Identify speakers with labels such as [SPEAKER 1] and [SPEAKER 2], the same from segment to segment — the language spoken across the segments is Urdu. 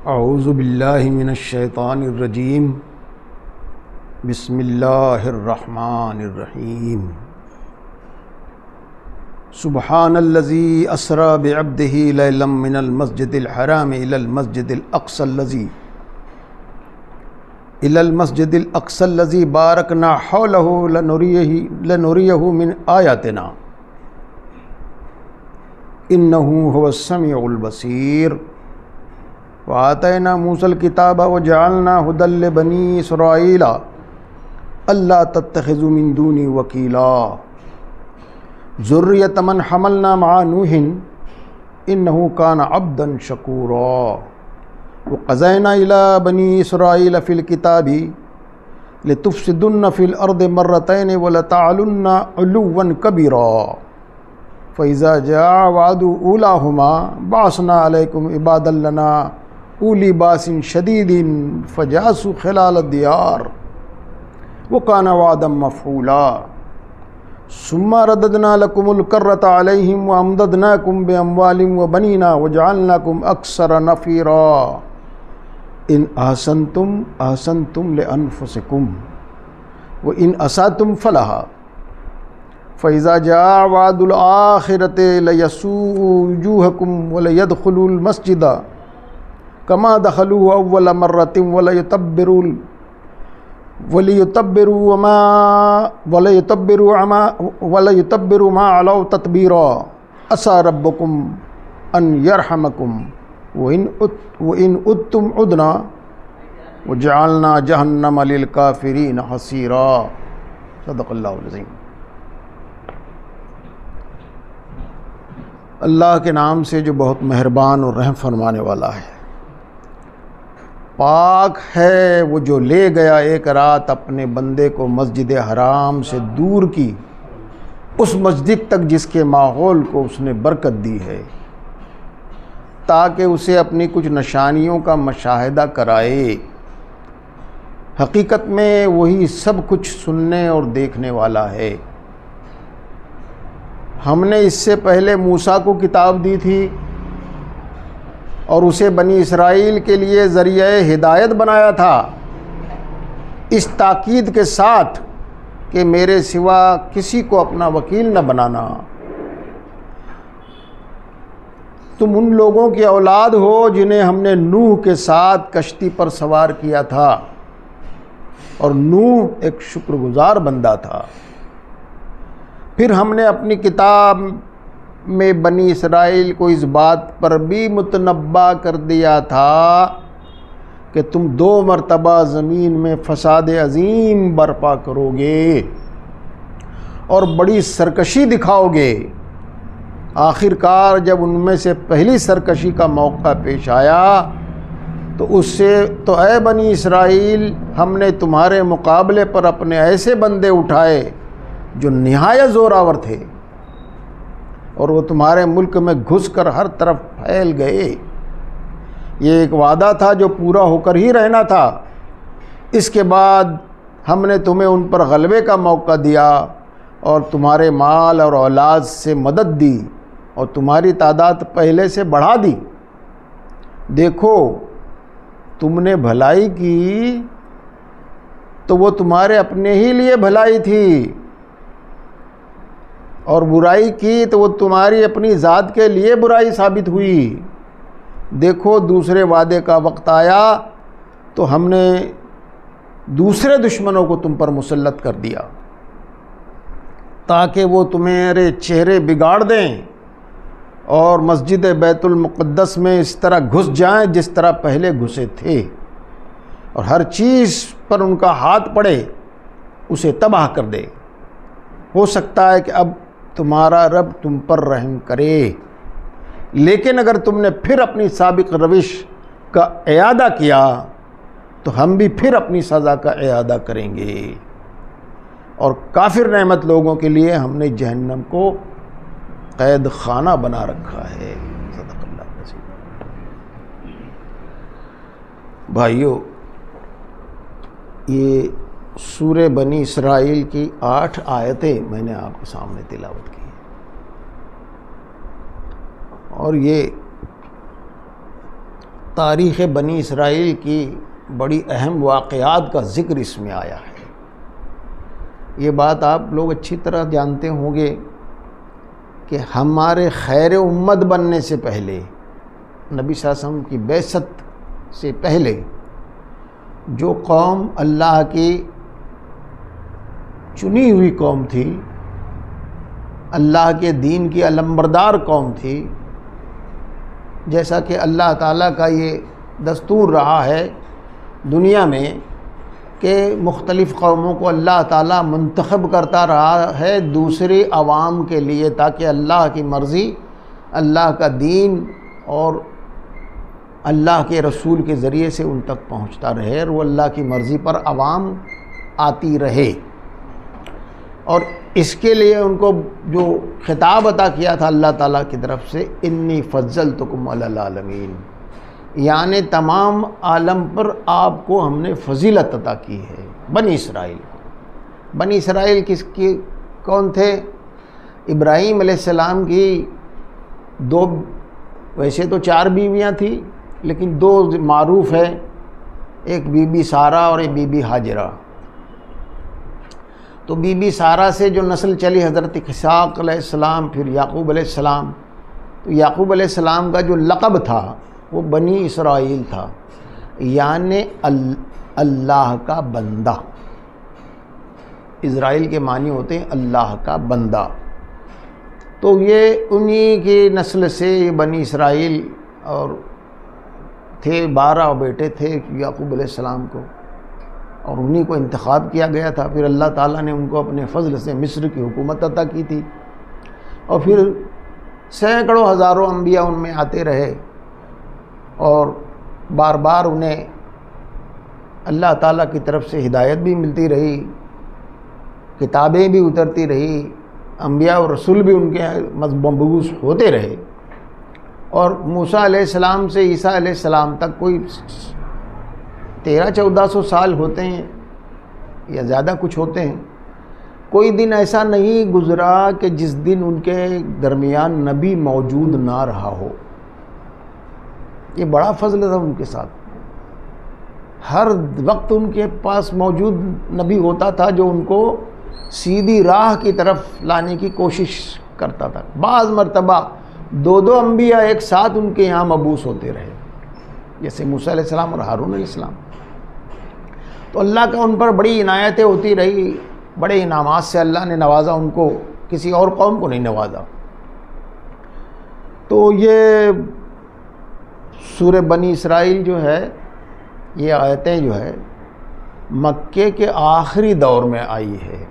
[SPEAKER 1] اعوذ باللہ من الشیطان الرجیم بسم اللہ الرحمن الرحیم سبحان الذی اسری بعبدہ لیلا من المسجد الحرام الی المسجد الاقصی الذی بارکنا حولہ لنریہ من آیاتنا انہ هو السمیع البصیر وآتینا موسیٰ الکتاب وجعلنا ھدی لبنی اسرائیل الا تتخذوا من دونی وکیلا ذریۃ من حملنا مع نوح انہ کان عبدا شکورا وقضینا الی بنی اسرائیل فی الکتاب لتفسدن فی الارض مرتین ولتعلن علوا کبیرا فإذا جاء وعد أولاهما بعثنا عليكم عبادا لنا أولي بأس شديد فجاسوا خلال الديار وكان وعدا مفعولا ثم رددنا لكم الكرة عليهم وأمددناكم بأموال وبنين وجعلناكم أكثر نفيرا إن أحسنتم أحسنتم لأنفسكم وإن أسأتم فلها فإذا جاء وعد الآخرة ليسوءوا وجوهكم وليدخلوا المسجد كما دخلوه أول مرة وليتبروا ما علوا تتبيرا عسى ربكم أن يرحمكم وإن عدتم عدنا وجعلنا جهنم للكافرين حصيرا صدق الله العظيم۔ اللہ کے نام سے جو بہت مہربان اور رحم فرمانے والا ہے۔ پاک ہے وہ جو لے گیا ایک رات اپنے بندے کو مسجد حرام سے دور کی اس مسجد تک جس کے ماحول کو اس نے برکت دی ہے تاکہ اسے اپنی کچھ نشانیوں کا مشاہدہ کرائے۔ حقیقت میں وہی سب کچھ سننے اور دیکھنے والا ہے۔ ہم نے اس سے پہلے موسیٰ کو کتاب دی تھی اور اسے بنی اسرائیل کے لیے ذریعہ ہدایت بنایا تھا، اس تاکید کے ساتھ کہ میرے سوا کسی کو اپنا وکیل نہ بنانا۔ تم ان لوگوں کی اولاد ہو جنہیں ہم نے نوح کے ساتھ کشتی پر سوار کیا تھا، اور نوح ایک شکر گزار بندہ تھا۔ پھر ہم نے اپنی کتاب میں بنی اسرائیل کو اس بات پر بھی متنبع کر دیا تھا کہ تم 2 مرتبہ زمین میں فساد عظیم برپا کرو گے اور بڑی سرکشی دکھاؤ گے۔ آخر کار جب ان میں سے پہلی سرکشی کا موقع پیش آیا تو اے بنی اسرائیل، ہم نے تمہارے مقابلے پر اپنے ایسے بندے اٹھائے جو نہایت زوراور تھے، اور وہ تمہارے ملک میں گھس کر ہر طرف پھیل گئے۔ یہ ایک وعدہ تھا جو پورا ہو کر ہی رہنا تھا۔ اس کے بعد ہم نے تمہیں ان پر غلبے کا موقع دیا اور تمہارے مال اور اولاد سے مدد دی اور تمہاری تعداد پہلے سے بڑھا دی۔ دیکھو، تم نے بھلائی کی تو وہ تمہارے اپنے ہی لیے بھلائی تھی، اور برائی کی تو وہ تمہاری اپنی ذات کے لیے برائی ثابت ہوئی۔ دیکھو، دوسرے وعدے کا وقت آیا تو ہم نے دوسرے دشمنوں کو تم پر مسلط کر دیا تاکہ وہ تمہارے چہرے بگاڑ دیں اور مسجد بیت المقدس میں اس طرح گھس جائیں جس طرح پہلے گھسے تھے، اور ہر چیز پر ان کا ہاتھ پڑے، اسے تباہ کر دے۔ ہو سکتا ہے کہ اب تمہارا رب تم پر رحم کرے، لیکن اگر تم نے پھر اپنی سابق روش کا اعادہ کیا تو ہم بھی پھر اپنی سزا کا اعادہ کریں گے۔ اور کافر نعمت لوگوں کے لیے ہم نے جہنم کو قید خانہ بنا رکھا ہے۔ صدق اللہ العظیم۔ بھائیو، یہ سورہ بنی اسرائیل کی 8 آیتیں میں نے آپ کے سامنے تلاوت کی، اور یہ تاریخ بنی اسرائیل کی بڑی اہم واقعات کا ذکر اس میں آیا ہے۔ یہ بات آپ لوگ اچھی طرح جانتے ہوں گے کہ ہمارے خیر امت بننے سے پہلے، نبی صلی اللہ علیہ وسلم کی بعثت سے پہلے، جو قوم اللہ کی چنی ہوئی قوم تھی، اللہ کے دین کی علمبردار قوم تھی، جیسا کہ اللہ تعالیٰ کا یہ دستور رہا ہے دنیا میں کہ مختلف قوموں کو اللہ تعالیٰ منتخب کرتا رہا ہے دوسرے عوام کے لیے، تاکہ اللہ کی مرضی، اللہ کا دین اور اللہ کے رسول کے ذریعے سے ان تک پہنچتا رہے اور وہ اللہ کی مرضی پر عوام آتی رہے۔ اور اس کے لیے ان کو جو خطاب عطا کیا تھا اللہ تعالیٰ کی طرف سے، انی فضلتکم علی العالمین، یعنی تمام عالم پر آپ کو ہم نے فضیلت عطا کی ہے۔ بنی اسرائیل، بنی اسرائیل کون تھے؟ ابراہیم علیہ السلام کی دو، ویسے تو 4 بیویاں تھیں لیکن 2 معروف ہیں، ایک بی بی سارہ اور ایک بی بی ہاجرہ۔ تو بی بی سارہ سے جو نسل چلی حضرت اسحاق علیہ السلام، پھر یعقوب علیہ السلام، تو یعقوب علیہ السلام کا جو لقب تھا وہ بنی اسرائیل تھا، یعنی اللہ کا بندہ۔ اسرائیل کے معنی ہوتے ہیں اللہ کا بندہ۔ تو یہ انہی کی نسل سے یہ بنی اسرائیل، اور تھے 12 بیٹے تھے یعقوب علیہ السلام کو، اور انہی کو انتخاب کیا گیا تھا۔ پھر اللہ تعالیٰ نے ان کو اپنے فضل سے مصر کی حکومت عطا کی تھی، اور پھر سینکڑوں ہزاروں انبیاء ان میں آتے رہے، اور بار بار انہیں اللہ تعالیٰ کی طرف سے ہدایت بھی ملتی رہی، کتابیں بھی اترتی رہی، انبیاء اور رسول بھی ان کے مبعوث ہوتے رہے، اور موسیٰ علیہ السلام سے عیسیٰ علیہ السلام تک کوئی 1300-1400 سال ہوتے ہیں یا زیادہ کچھ ہوتے ہیں۔ کوئی دن ایسا نہیں گزرا کہ جس دن ان کے درمیان نبی موجود نہ رہا ہو۔ یہ بڑا فضل تھا ان کے ساتھ، ہر وقت ان کے پاس موجود نبی ہوتا تھا جو ان کو سیدھی راہ کی طرف لانے کی کوشش کرتا تھا۔ بعض مرتبہ 2 انبیاء ایک ساتھ ان کے یہاں مبعوث ہوتے رہے، جیسے موسیٰ علیہ السلام اور ہارون علیہ السلام۔ تو اللہ کا ان پر بڑی عنایتیں ہوتی رہی، بڑے انعامات سے اللہ نے نوازا ان کو، کسی اور قوم کو نہیں نوازا۔ تو یہ سورہ بنی اسرائیل جو ہے، یہ آیتیں جو ہے مکے کے آخری دور میں آئی ہے،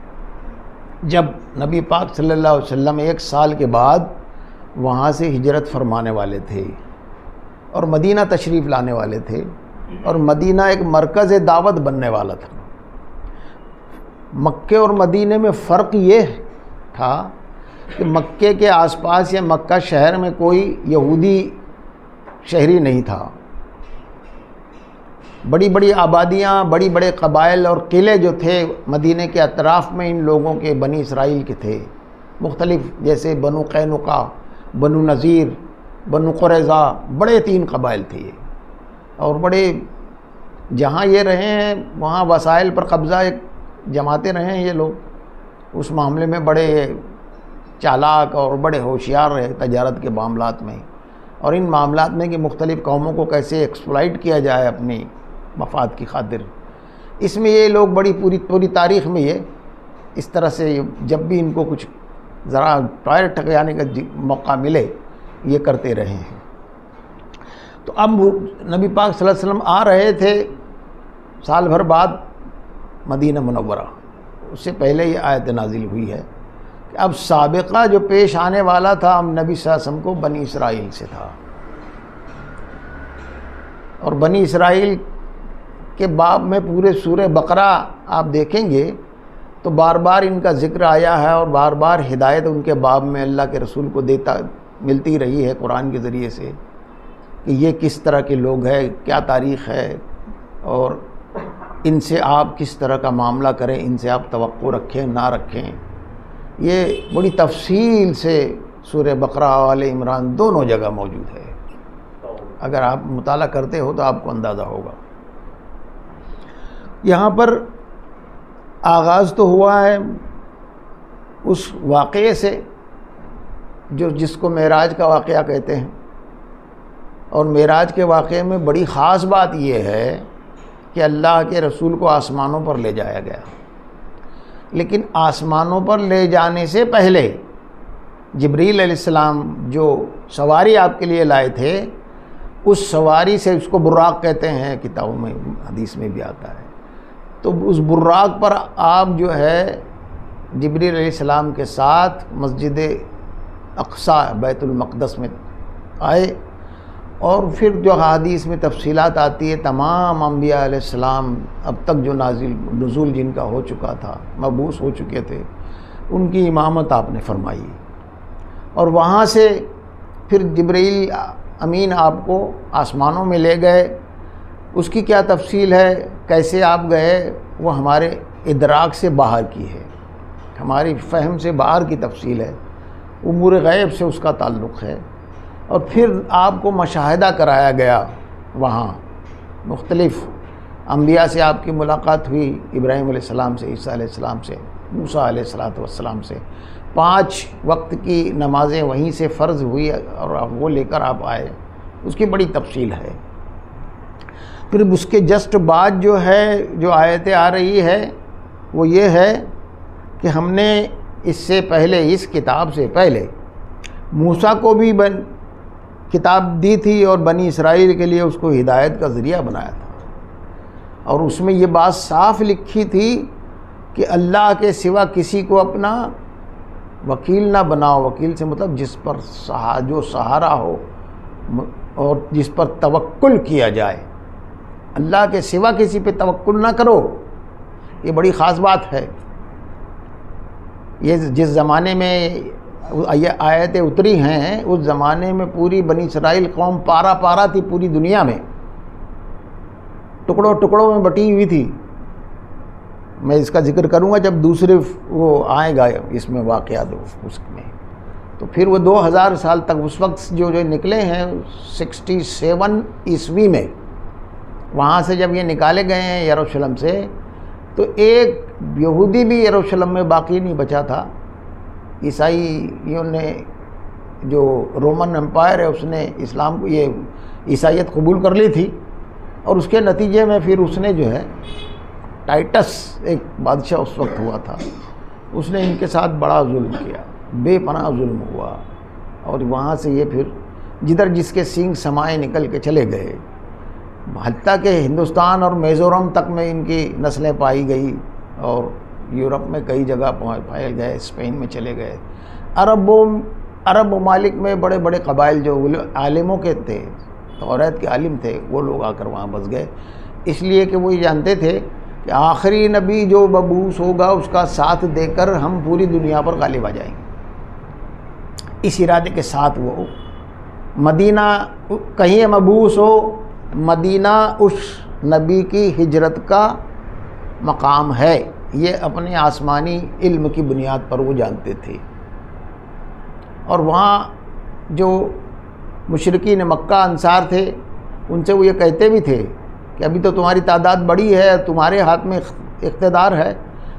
[SPEAKER 1] جب نبی پاک صلی اللہ علیہ وسلم 1 سال کے بعد وہاں سے ہجرت فرمانے والے تھے اور مدینہ تشریف لانے والے تھے، اور مدینہ ایک مرکز دعوت بننے والا تھا۔ مکے اور مدینہ میں فرق یہ تھا کہ مکے کے آس پاس یا مکہ شہر میں کوئی یہودی شہری نہیں تھا، بڑی بڑی آبادیاں، بڑے بڑے قبائل اور قلعے جو تھے مدینہ کے اطراف میں ان لوگوں کے، بنی اسرائیل کے تھے، مختلف، جیسے بنو قینقاع، بنو نذیر، بنو قریظہ، بڑے 3 قبائل تھے یہ، اور بڑے جہاں یہ رہے ہیں وہاں وسائل پر قبضہ جماتے رہے ہیں یہ لوگ، اس معاملے میں بڑے چالاک اور بڑے ہوشیار رہے تجارت کے معاملات میں، اور ان معاملات میں کہ مختلف قوموں کو کیسے ایکسپلائٹ کیا جائے اپنی مفاد کی خاطر، اس میں یہ لوگ بڑی پوری تاریخ میں یہ اس طرح سے جب بھی ان کو کچھ ذرا پیر ٹکرانے کا موقع ملے یہ کرتے رہے ہیں۔ تو اب نبی پاک صلی اللہ علیہ وسلم آ رہے تھے سال بھر بعد مدینہ منورہ، اس سے پہلے یہ آیت نازل ہوئی ہے کہ اب سابقہ جو پیش آنے والا تھا اب نبی صلی اللہ علیہ وسلم کو بنی اسرائیل سے تھا، اور بنی اسرائیل کے باب میں پورے سورہ بقرہ آپ دیکھیں گے تو بار بار ان کا ذکر آیا ہے، اور بار بار ہدایت ان کے باب میں اللہ کے رسول کو ملتی رہی ہے قرآن کے ذریعے سے کہ یہ کس طرح کے لوگ ہیں، کیا تاریخ ہے، اور ان سے آپ کس طرح کا معاملہ کریں، ان سے آپ توقع رکھیں نہ رکھیں۔ یہ بڑی تفصیل سے سورہ بقرہ آل عمران دونوں جگہ موجود ہے۔ اگر آپ مطالعہ کرتے ہو تو آپ کو اندازہ ہوگا۔ یہاں پر آغاز تو ہوا ہے اس واقعے سے جس کو معراج کا واقعہ کہتے ہیں، اور معراج کے واقعے میں بڑی خاص بات یہ ہے کہ اللہ کے رسول کو آسمانوں پر لے جایا گیا، لیکن آسمانوں پر لے جانے سے پہلے جبریل علیہ السلام جو سواری آپ کے لیے لائے تھے، اس سواری سے، اس کو براق کہتے ہیں، کتابوں میں حدیث میں بھی آتا ہے، تو اس براق پر آپ جو ہے جبریل علیہ السلام کے ساتھ مسجد اقصی بیت المقدس میں آئے، اور پھر جو حدیث میں تفصیلات آتی ہے، تمام انبیاء علیہ السلام اب تک جو نزول جن کا ہو چکا تھا، مبعوث ہو چکے تھے، ان کی امامت آپ نے فرمائی، اور وہاں سے پھر جبرائیل امین آپ کو آسمانوں میں لے گئے۔ اس کی کیا تفصیل ہے، کیسے آپ گئے، وہ ہمارے ادراک سے باہر کی ہے، ہماری فہم سے باہر کی تفصیل ہے، امور غیب سے اس کا تعلق ہے۔ اور پھر آپ کو مشاہدہ کرایا گیا، وہاں مختلف انبیاء سے آپ کی ملاقات ہوئی، ابراہیم علیہ السلام سے، عیسیٰ علیہ السلام سے، موسیٰ علیہ السلام سے، 5 وقت کی نمازیں وہیں سے فرض ہوئی اور وہ لے کر آپ آئے، اس کی بڑی تفصیل ہے۔ پھر اس کے جسٹ بعد جو آیتیں آ رہی ہے وہ یہ ہے کہ ہم نے اس سے پہلے، اس کتاب سے پہلے موسیٰ کو بھی کتاب دی تھی اور بنی اسرائیل کے لیے اس کو ہدایت کا ذریعہ بنایا تھا، اور اس میں یہ بات صاف لکھی تھی کہ اللہ کے سوا کسی کو اپنا وکیل نہ بناؤ۔ وکیل سے مطلب جس پر جو سہارا ہو اور جس پر توکل کیا جائے، اللہ کے سوا کسی پہ توکل نہ کرو، یہ بڑی خاص بات ہے۔ یہ جس زمانے میں یہ آیتیں اتری ہیں، اس زمانے میں پوری بنی اسرائیل قوم پارا پارا تھی، پوری دنیا میں ٹکڑوں ٹکڑوں میں بٹی ہوئی تھی۔ میں اس کا ذکر کروں گا جب دوسرے وہ آئے گا اس میں واقعات اس میں، تو پھر وہ 2000 سال تک اس وقت جو نکلے ہیں 67 عیسوی میں، وہاں سے جب یہ نکالے گئے ہیں یروشلم سے، تو ایک یہودی بھی یروشلم میں باقی نہیں بچا تھا۔ عیسائیوں نے، جو رومن امپائر ہے، اس نے اسلام کو، یہ عیسائیت قبول کر لی تھی، اور اس کے نتیجے میں پھر اس نے جو ہے ٹائٹس ایک بادشاہ اس وقت ہوا تھا، اس نے ان کے ساتھ بڑا ظلم کیا، بے پناہ ظلم ہوا، اور وہاں سے یہ پھر جدھر جس کے سینگ سمائے نکل کے چلے گئے، حتیٰ کہ ہندوستان اور میزورم تک میں ان کی نسلیں پائی گئی، اور یورپ میں کئی جگہ پھیل گئے، اسپین میں چلے گئے۔ عرب ممالک میں بڑے بڑے قبائل جو عالموں کے تھے، توریت کے عالم تھے، وہ لوگ آ کر وہاں بس گئے، اس لیے کہ وہ یہ جانتے تھے کہ آخری نبی جو مبعوث ہوگا اس کا ساتھ دے کر ہم پوری دنیا پر غالب آ جائیں گے۔ اس ارادے کے ساتھ وہ مدینہ، کہیں مبعوث ہو، مدینہ اس نبی کی ہجرت کا مقام ہے، یہ اپنے آسمانی علم کی بنیاد پر وہ جانتے تھے۔ اور وہاں جو مشرکین مکہ انصار تھے، ان سے وہ یہ کہتے بھی تھے کہ ابھی تو تمہاری تعداد بڑی ہے، تمہارے ہاتھ میں اقتدار ہے،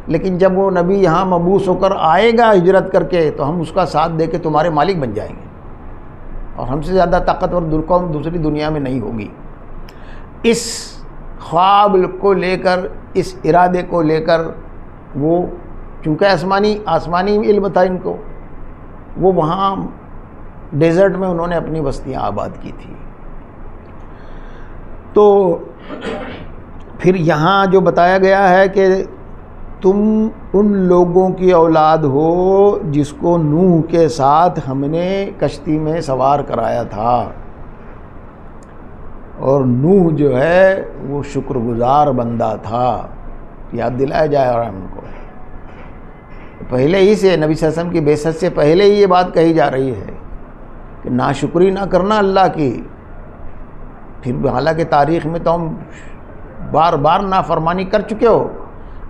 [SPEAKER 1] لیکن جب وہ نبی یہاں مبعوث ہو کر آئے گا ہجرت کر کے، تو ہم اس کا ساتھ دے کے تمہارے مالک بن جائیں گے، اور ہم سے زیادہ طاقتور قوم دوسری دنیا میں نہیں ہوگی۔ اس خواب کو لے کر، اس ارادے کو لے کر، وہ چونکہ آسمانی علم تھا ان کو، وہ وہاں ڈیزرٹ میں انہوں نے اپنی بستیاں آباد کی تھی۔ تو پھر یہاں جو بتایا گیا ہے کہ تم ان لوگوں کی اولاد ہو جس کو نوح کے ساتھ ہم نے کشتی میں سوار کرایا تھا، اور نوح جو ہے وہ شکر گزار بندہ تھا، یاد دلایا جائے اور ہم کو پہلے ہی سے، نبی صلی اللہ علیہ وسلم کی بعثت سے پہلے ہی یہ بات کہی جا رہی ہے کہ ناشکری نہ کرنا اللہ کی۔ پھر حالانکہ تاریخ میں تو ہم بار بار نافرمانی کر چکے ہو،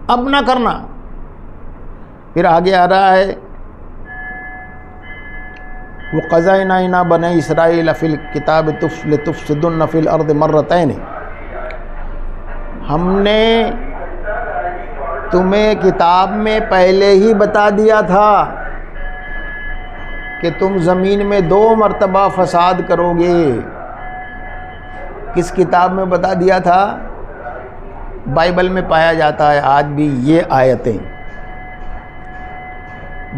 [SPEAKER 1] اب نہ کرنا۔ پھر آگے آ رہا ہے وَقَضَيْنَا إِلَىٰ بَنِي إِسْرَائِيلَ فِي الْكِتَابِ لَتُفْسِدُنَّ فِي الْأَرْضِ مَرَّتَيْنِ، ہم نے تمہیں کتاب میں پہلے ہی بتا دیا تھا کہ تم زمین میں 2 مرتبہ فساد کرو گے۔ کس کتاب میں بتا دیا تھا؟ بائبل میں پایا جاتا ہے آج بھی یہ آیتیں۔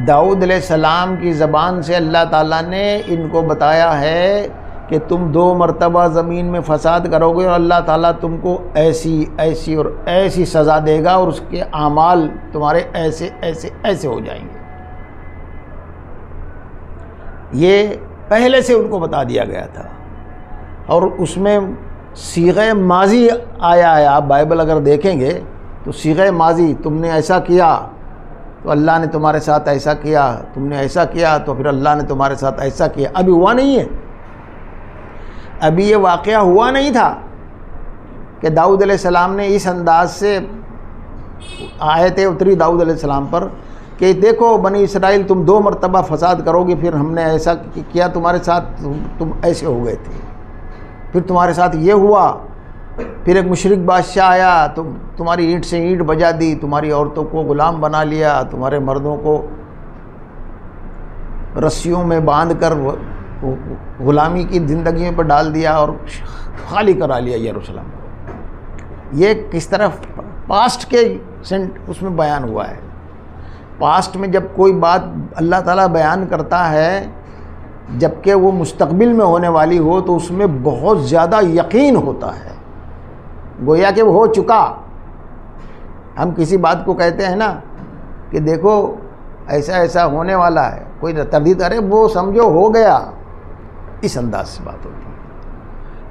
[SPEAKER 1] داؤد علیہ السلام کی زبان سے اللہ تعالیٰ نے ان کو بتایا ہے کہ تم 2 مرتبہ زمین میں فساد کرو گے اور اللہ تعالیٰ تم کو ایسی ایسی اور ایسی سزا دے گا اور اس کے اعمال تمہارے ایسے ایسے ایسے ہو جائیں گے۔ یہ پہلے سے ان کو بتا دیا گیا تھا، اور اس میں صیغہ ماضی آیا ہے۔ آپ بائبل اگر دیکھیں گے تو صیغہ ماضی، تم نے ایسا کیا تو اللہ نے تمہارے ساتھ ایسا کیا، تم نے ایسا کیا تو پھر اللہ نے تمہارے ساتھ ایسا کیا۔ ابھی ہوا نہیں ہے، ابھی یہ واقعہ ہوا نہیں تھا کہ داؤد علیہ السلام نے اس انداز سے آیتیں اتری داؤد علیہ السلام پر کہ دیکھو بنی اسرائیل تم 2 مرتبہ فساد کرو گے، پھر ہم نے ایسا کیا تمہارے ساتھ، تم ایسے ہو گئے تھے، پھر تمہارے ساتھ یہ ہوا، پھر ایک مشرک بادشاہ آیا، تمہاری اینٹ سے اینٹ بجا دی، تمہاری عورتوں کو غلام بنا لیا، تمہارے مردوں کو رسیوں میں باندھ کر غلامی کی زندگیوں پر ڈال دیا اور خالی کرا لیا یروشلم کو۔ یہ کس طرح پاسٹ کے اس میں بیان ہوا ہے۔ پاسٹ میں جب کوئی بات اللہ تعالیٰ بیان کرتا ہے جبکہ وہ مستقبل میں ہونے والی ہو تو اس میں بہت زیادہ یقین ہوتا ہے، گویا کہ وہ ہو چکا۔ ہم کسی بات کو کہتے ہیں نا کہ دیکھو ایسا ایسا ہونے والا ہے، کوئی تردید کرے وہ سمجھو ہو گیا، اس انداز سے بات ہوتی ہے۔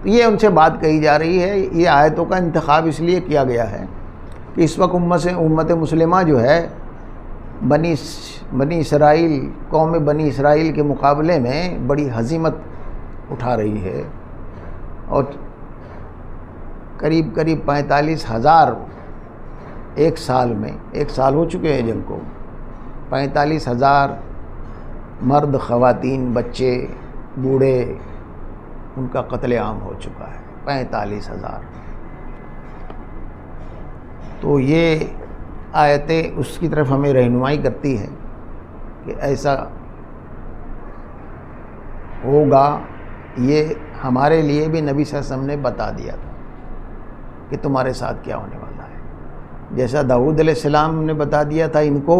[SPEAKER 1] تو یہ ان سے بات کہی جا رہی ہے۔ یہ آیتوں کا انتخاب اس لیے کیا گیا ہے کہ اس وقت امت مسلمہ جو ہے بنی اسرائیل، قوم بنی اسرائیل کے مقابلے میں بڑی ہزیمت اٹھا رہی ہے، اور قریب 45,000 ایک سال میں، 1 سال ہو چکے ہیں جنگ کو، 45,000 مرد، خواتین، بچے، بوڑھے، ان کا قتل عام ہو چکا ہے، 45,000۔ تو یہ آیتیں اس کی طرف ہمیں رہنمائی کرتی ہے کہ ایسا ہوگا۔ یہ ہمارے لیے بھی نبی صلی اللہ علیہ وسلم نے بتا دیا تھا کہ تمہارے ساتھ کیا ہونے والا ہے۔ جیسا داؤد علیہ السلام نے بتا دیا تھا ان کو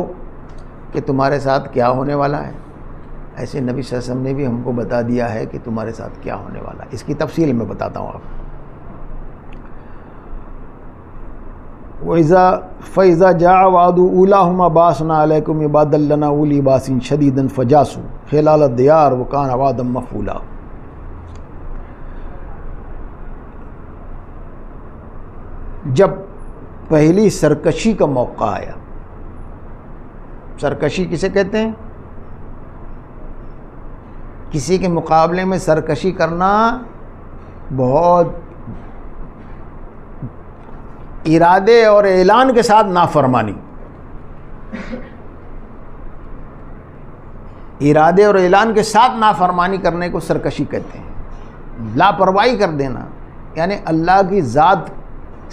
[SPEAKER 1] کہ تمہارے ساتھ کیا ہونے والا ہے، ایسے نبی صلی اللہ علیہ وسلم نے بھی ہم کو بتا دیا ہے کہ تمہارے ساتھ کیا ہونے والا ہے۔ اس کی تفصیل میں بتاتا ہوں آپ۔ فَإِذَا جَاءَ وَعْدُ أُولَاهُمَا بَعَثْنَا عَلَيْكُمْ عِبَادًا لَّنَا أُولِي بَأْسٍ شَدِيدٍ فَجَاسُوا خِلَالَ الدِّيَارِ وَكَانَ وَعْدًا مَفْعُولًا۔ جب پہلی سرکشی کا موقع آیا، سرکشی کسے کہتے ہیں؟ کسی کے مقابلے میں سرکشی کرنا، بہت ارادے اور اعلان کے ساتھ نافرمانی، ارادے اور اعلان کے ساتھ نافرمانی کرنے کو سرکشی کہتے ہیں۔ لاپرواہی کر دینا، یعنی اللہ کی ذات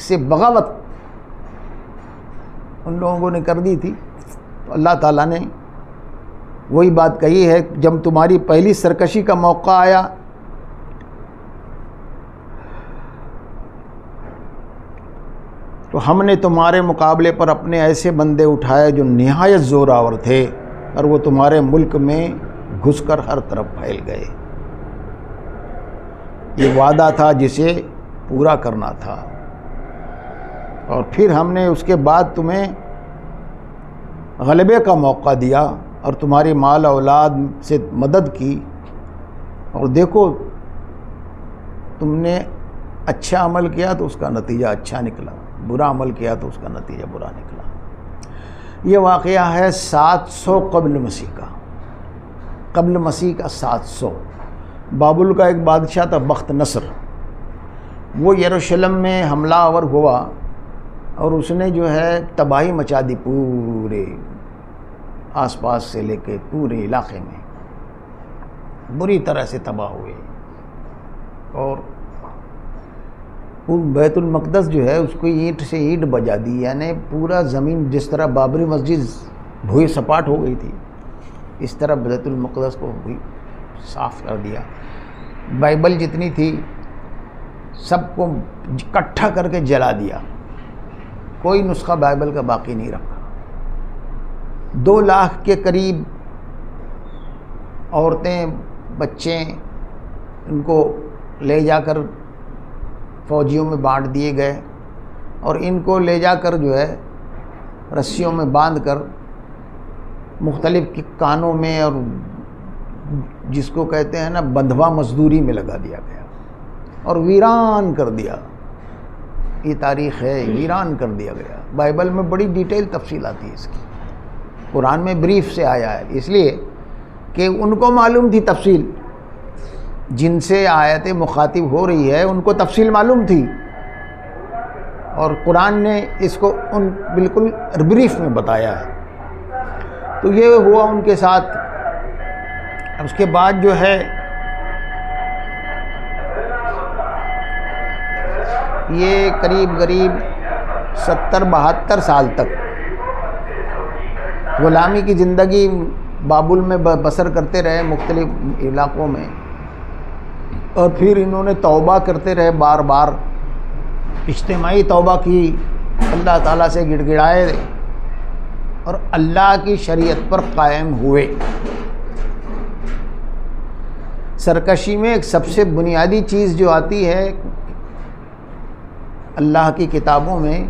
[SPEAKER 1] سے بغاوت ان لوگوں نے کر دی تھی۔ تو اللہ تعالیٰ نے وہی بات کہی ہے، جب تمہاری پہلی سرکشی کا موقع آیا تو ہم نے تمہارے مقابلے پر اپنے ایسے بندے اٹھائے جو نہایت زوراور تھے، اور وہ تمہارے ملک میں گھس کر ہر طرف پھیل گئے۔ یہ وعدہ تھا جسے پورا کرنا تھا، اور پھر ہم نے اس کے بعد تمہیں غلبے کا موقع دیا اور تمہاری مال اولاد سے مدد کی، اور دیکھو تم نے اچھا عمل کیا تو اس کا نتیجہ اچھا نکلا، برا عمل کیا تو اس کا نتیجہ برا نکلا۔ یہ واقعہ ہے 700 قبل مسیح کا، قبل مسیح کا 700۔ بابل کا ایک بادشاہ تھا بخت نصر، وہ یروشلم میں حملہ آور ہوا اور اس نے جو ہے تباہی مچا دی پورے آس پاس سے لے کے پورے علاقے میں۔ بری طرح سے تباہ ہوئے، اور وہ بیت المقدس جو ہے اس کو اینٹ سے اینٹ بجا دی، یعنی پورا زمین جس طرح بابری مسجد بھوئی سپاٹ ہو گئی تھی اس طرح بیت المقدس کو بھی صاف کر دیا۔ بائبل جتنی تھی سب کو اکٹھا کر کے جلا دیا، کوئی نسخہ بائبل کا باقی نہیں رکھا۔ 2 لاکھ کے قریب عورتیں بچے ان کو لے جا کر فوجیوں میں بانٹ دیے گئے، اور ان کو لے جا کر جو ہے رسیوں میں باندھ کر مختلف کانوں میں اور جس کو کہتے ہیں نا بندھوا مزدوری میں لگا دیا گیا اور ویران کر دیا۔ یہ تاریخ ہے، ویران کر دیا گیا۔ بائبل میں بڑی ڈیٹیل تفصیل آتی ہے اس کی، قرآن میں بریف سے آیا ہے، اس لیے کہ ان کو معلوم تھی تفصیل، جن سے آیت مخاطب ہو رہی ہے ان کو تفصیل معلوم تھی، اور قرآن نے اس کو ان بالکل بریف میں بتایا ہے۔ تو یہ ہوا ان کے ساتھ۔ اس کے بعد جو ہے یہ قریب 70-72 سال تک غلامی کی زندگی بابل میں بسر کرتے رہے مختلف علاقوں میں، اور پھر انہوں نے توبہ کرتے رہے، بار بار اجتماعی توبہ کی، اللہ تعالیٰ سے گڑ گڑائے اور اللہ کی شریعت پر قائم ہوئے۔ سرکشی میں ایک سب سے بنیادی چیز جو آتی ہے اللہ کی کتابوں میں،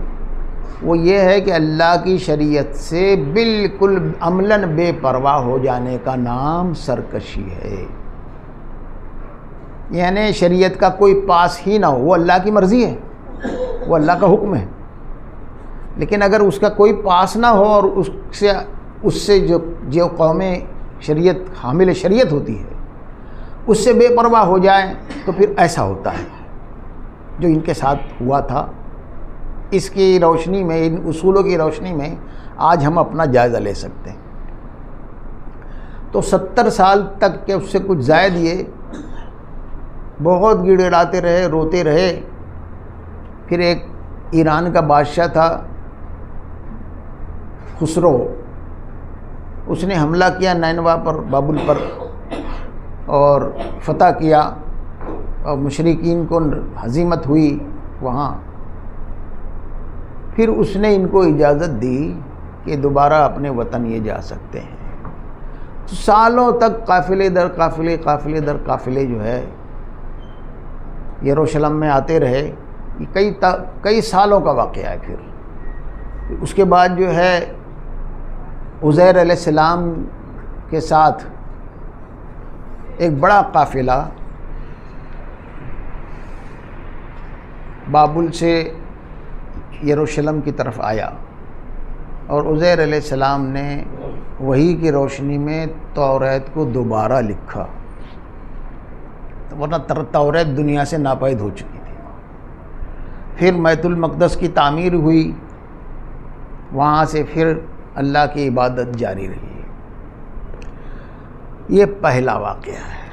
[SPEAKER 1] وہ یہ ہے کہ اللہ کی شریعت سے بالکل عملاً بے پرواہ ہو جانے کا نام سرکشی ہے۔ یعنی شریعت کا کوئی پاس ہی نہ ہو، وہ اللہ کی مرضی ہے، وہ اللہ کا حکم ہے، لیکن اگر اس کا کوئی پاس نہ ہو اور اس سے جو قومیں شریعت حامل شریعت ہوتی ہے اس سے بے پرواہ ہو جائیں تو پھر ایسا ہوتا ہے جو ان کے ساتھ ہوا تھا۔ اس کی روشنی میں، ان اصولوں کی روشنی میں آج ہم اپنا جائزہ لے سکتے ہیں۔ تو 70 سال تک کے اس سے کچھ زائد یہ بہت گڑ گڑاتے رہے، روتے رہے۔ پھر ایک ایران کا بادشاہ تھا خسرو، اس نے حملہ کیا نینوا پر، بابل پر، اور فتح کیا، اور مشرکین کو ہزیمت ہوئی وہاں۔ پھر اس نے ان کو اجازت دی کہ دوبارہ اپنے وطن یہ جا سکتے ہیں۔ تو سالوں تک قافلے در قافلے، قافلے در قافلے جو ہے یروشلم میں آتے رہے۔ یہ کئی سالوں کا واقعہ ہے۔ پھر اس کے بعد جو ہے عزیر علیہ السلام کے ساتھ ایک بڑا قافلہ بابل سے یروشلم کی طرف آیا، اور عزیر علیہ السلام نے وحی کی روشنی میں توریت کو دوبارہ لکھا، ورنہ توریت دنیا سے ناپید ہو چکی تھی۔ پھر بیت المقدس کی تعمیر ہوئی، وہاں سے پھر اللہ کی عبادت جاری رہی۔ یہ پہلا واقعہ ہے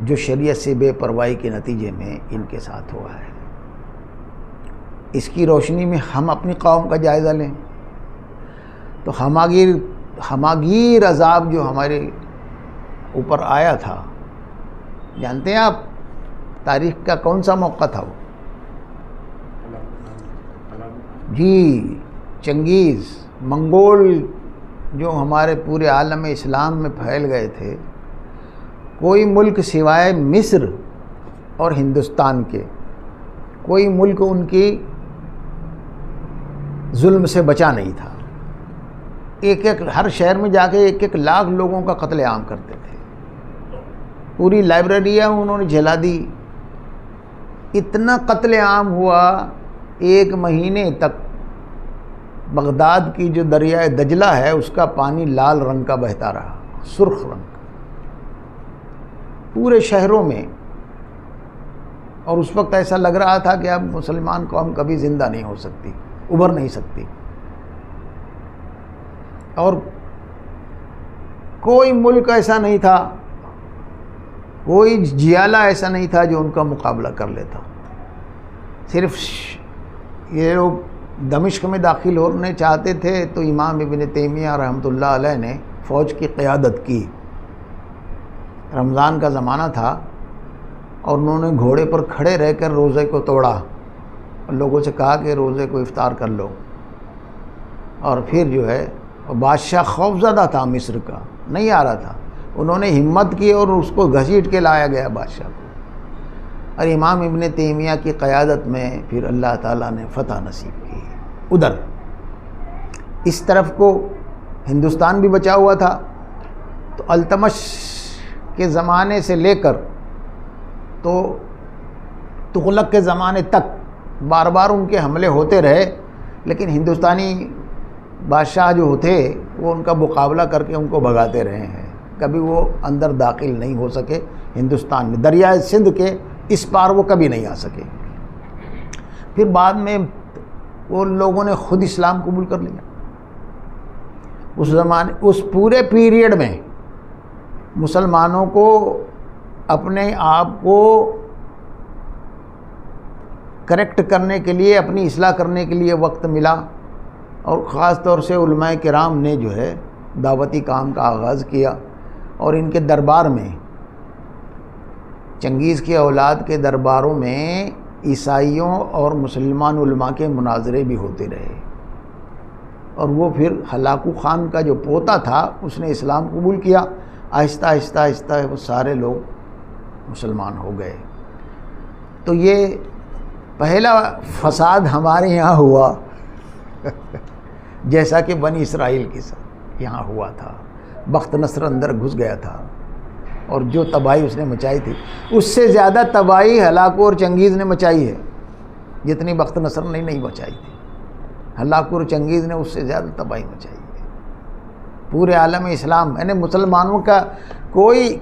[SPEAKER 1] جو شریعت سے بے پرواہی کے نتیجے میں ان کے ساتھ ہوا ہے۔ اس کی روشنی میں ہم اپنی قوم کا جائزہ لیں تو ہماگیر عذاب جو ہمارے اوپر آیا تھا، جانتے ہیں آپ تاریخ کا کون سا موقع تھا وہ؟ جی، چنگیز، منگول جو ہمارے پورے عالم اسلام میں پھیل گئے تھے۔ کوئی ملک سوائے مصر اور ہندوستان کے، کوئی ملک ان کی ظلم سے بچا نہیں تھا۔ ہر شہر میں جا کے 1 لاکھ لوگوں کا قتل عام کرتے تھے۔ پوری لائبریریاں انہوں نے جلا دی۔ اتنا قتل عام ہوا، 1 مہینے تک بغداد کی جو دریائے دجلہ ہے اس کا پانی لال رنگ کا بہتا رہا، سرخ رنگ کا، پورے شہروں میں۔ اور اس وقت ایسا لگ رہا تھا کہ اب مسلمان قوم کبھی زندہ نہیں ہو سکتی، ابھر نہیں سکتی۔ اور کوئی ملک ایسا نہیں تھا کوئی جیالہ ایسا نہیں تھا جو ان کا مقابلہ کر لیتا. صرف یہ لوگ دمشق میں داخل ہونے چاہتے تھے تو امام ابن تیمیہ رحمۃ اللہ علیہ نے فوج کی قیادت کی. رمضان کا زمانہ تھا اور انہوں نے گھوڑے پر کھڑے رہ کر روزے کو توڑا اور لوگوں سے کہا کہ روزے کو افطار کر لو. اور پھر جو ہے بادشاہ خوف زدہ تھا، مصر کا نہیں آ رہا تھا. انہوں نے ہمت کی اور اس کو گھسیٹ کے لایا گیا بادشاہ کو. اور امام ابن تیمیہ کی قیادت میں پھر اللہ تعالیٰ نے فتح نصیب کی. ادھر اس طرف کو ہندوستان بھی بچا ہوا تھا، تو التمش کے زمانے سے لے کر تو تغلق کے زمانے تک بار بار ان کے حملے ہوتے رہے، لیکن ہندوستانی بادشاہ جو تھے وہ ان کا مقابلہ کر کے ان کو بھگاتے رہے ہیں. کبھی وہ اندر داخل نہیں ہو سکے ہندوستان میں، دریائے سندھ کے اس پار وہ کبھی نہیں آ سکے. پھر بعد میں وہ لوگوں نے خود اسلام قبول کر لیا. اس زمانے اس پورے پیریڈ میں مسلمانوں کو اپنے آپ کو کریکٹ کرنے کے لیے، اپنی اصلاح کرنے کے لیے وقت ملا، اور خاص طور سے علماء کرام نے جو ہے دعوتی کام کا آغاز کیا. اور ان کے دربار میں، چنگیز کی اولاد کے درباروں میں عیسائیوں اور مسلمان علماء کے مناظرے بھی ہوتے رہے. اور وہ پھر ہلاکو خان کا جو پوتا تھا اس نے اسلام قبول کیا. آہستہ آہستہ آہستہ وہ سارے لوگ مسلمان ہو گئے. تو یہ پہلا فساد ہمارے یہاں ہوا جیسا کہ بنی اسرائیل کے ساتھ یہاں ہوا تھا. بخت نصر اندر گھس گیا تھا اور جو تباہی اس نے مچائی تھی، اس سے زیادہ تباہی ہلاکو اور چنگیز نے مچائی ہے، جتنی بخت نصر نے نہیں مچائی تھی. ہلاکو اور چنگیز نے اس سے زیادہ تباہی مچائی ہے. پورے عالم اسلام یعنی مسلمانوں کا کوئی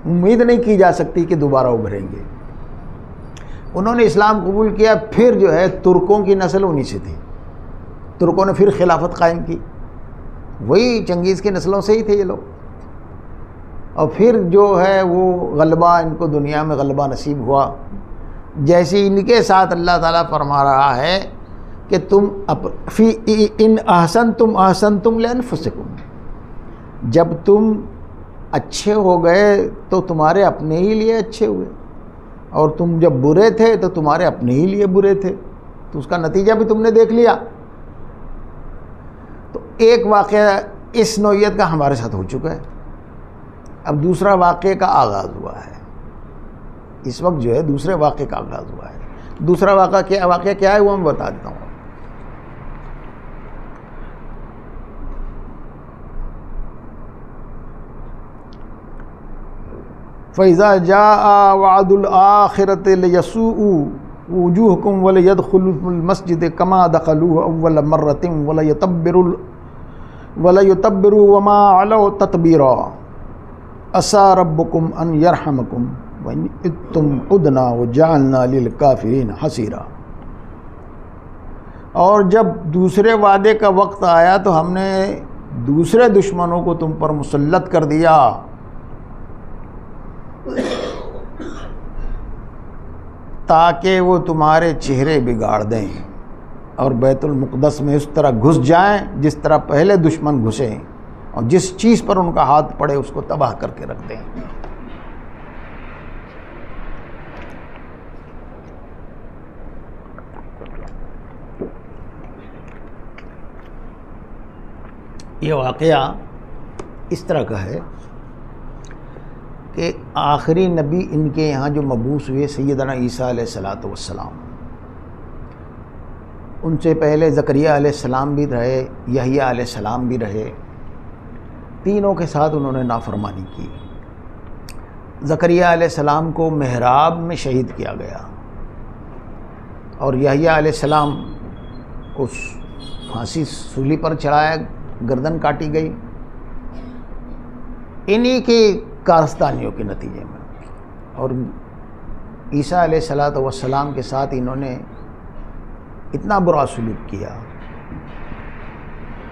[SPEAKER 1] امید نہیں کی جا سکتی کہ دوبارہ ابھریں گے. انہوں نے اسلام قبول کیا. پھر جو ہے ترکوں کی نسل انہی سے تھی. ترکوں نے پھر خلافت قائم کی، وہی چنگیز کی نسلوں سے ہی تھے یہ لوگ. اور پھر جو ہے وہ غلبہ، ان کو دنیا میں غلبہ نصیب ہوا. جیسے ان کے ساتھ اللہ تعالیٰ فرما رہا ہے کہ تم فی ان احسنتم احسنتم لانفسکم، جب تم اچھے ہو گئے تو تمہارے اپنے ہی لیے اچھے ہوئے، اور تم جب برے تھے تو تمہارے اپنے ہی لیے برے تھے. تو اس کا نتیجہ بھی تم نے دیکھ لیا. تو ایک واقعہ اس نوعیت کا ہمارے ساتھ ہو چکا ہے. اب دوسرا واقعے کا آغاز ہوا ہے. اس وقت جو ہے دوسرے واقعے کا آغاز ہوا ہے. دوسرا واقعہ کیا ہے وہ میں بتا دیتا ہوں. فَإِذَا جَاءَ وَعْدُ الْآخِرَةِ لَيَسُوءُوا وُجُوهَكُمْ وَلَيَدْخُلُوا الْمَسْجِدَ كَمَا دَخَلُوهُ أَوَّلَ مَرَّةٍ وَلَيُتَبِّرُوا وَمَا عَلَوْا تَتْبِيرًا عَسَىٰ رَبُّكُمْ أَنْ يَرْحَمَكُمْ وَإِنْ عُدْتُمْ عُدْنَا وَجَعَلْنَا لِلْكَافِرِينَ حَصِيرًا. اور جب دوسرے وعدے کا وقت آیا تو ہم نے دوسرے دشمنوں کو تم پر مسلط کر دیا، تاکہ وہ تمہارے چہرے بگاڑ دیں اور بیت المقدس میں اس طرح گھس جائیں جس طرح پہلے دشمن گھسے، اور جس چیز پر ان کا ہاتھ پڑے اس کو تباہ کر کے رکھ دیں. یہ واقعہ اس طرح کا ہے کہ آخری نبی ان کے یہاں جو مبعوث ہوئے سیدنا عیسیٰ علیہ الصلوۃ والسلام، ان سے پہلے زکریا علیہ السلام بھی رہے، یحییٰ علیہ السلام بھی رہے. تینوں کے ساتھ انہوں نے نافرمانی کی. زکریا علیہ السلام کو محراب میں شہید کیا گیا، اور یحییٰ علیہ السلام اس پھانسی سولی پر چڑھایا، گردن کاٹی گئی. انہی کی کارستانیوں کے نتیجے میں. اور عیسیٰ علیہ الصلوۃ والسلام کے ساتھ انہوں نے اتنا برا سلوک کیا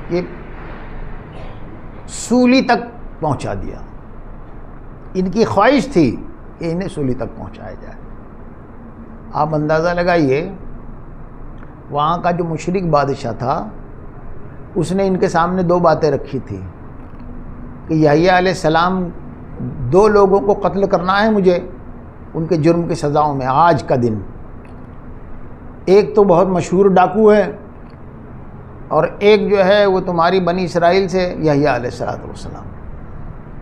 [SPEAKER 1] کہ سولی تک پہنچا دیا. ان کی خواہش تھی کہ انہیں سولی تک پہنچایا جائے۔ آپ اندازہ لگائیے، وہاں کا جو مشرک بادشاہ تھا اس نے ان کے سامنے دو باتیں رکھی تھی کہ یحییٰ علیہ السلام، دو لوگوں کو قتل کرنا ہے مجھے ان کے جرم کی سزاؤں میں آج کا دن۔ ایک تو بہت مشہور ڈاکو ہے، اور ایک جو ہے وہ تمہاری بنی اسرائیل سے یحییٰ علیہ السلام۔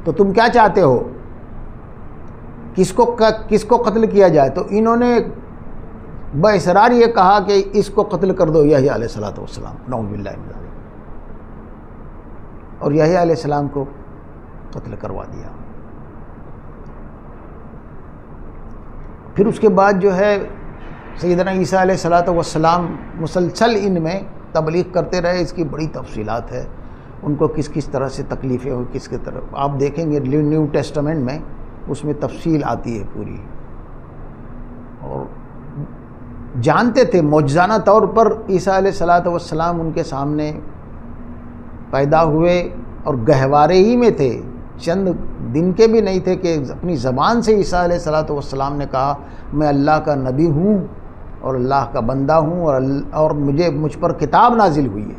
[SPEAKER 1] تو تم کیا چاہتے ہو، کس کو قتل کیا جائے؟ تو انہوں نے باصرار یہ کہا کہ اس کو قتل کر دو، یحییٰ علیہ السلام، نعوذ باللہ من ذالک، اور یحییٰ علیہ السلام کو قتل کروا دیا۔ پھر اس کے بعد جو ہے سیدنا عیسیٰ علیہ السلام مسلسل ان میں تبلیغ کرتے رہے۔ اس کی بڑی تفصیلات ہے، ان کو کس طرح سے تکلیفیں ہوئی، کس طرح آپ دیکھیں گے نیو ٹیسٹمنٹ میں اس میں تفصیل آتی ہے پوری، اور جانتے تھے معجزانہ طور پر عیسیٰ علیہ السلام ان کے سامنے پیدا ہوئے، اور گہوارے ہی میں تھے، چند دن کے بھی نہیں تھے کہ اپنی زبان سے عیسیٰ علیہ السلام نے کہا میں اللہ کا نبی ہوں اور اللہ کا بندہ ہوں، اور مجھ پر کتاب نازل ہوئی ہے۔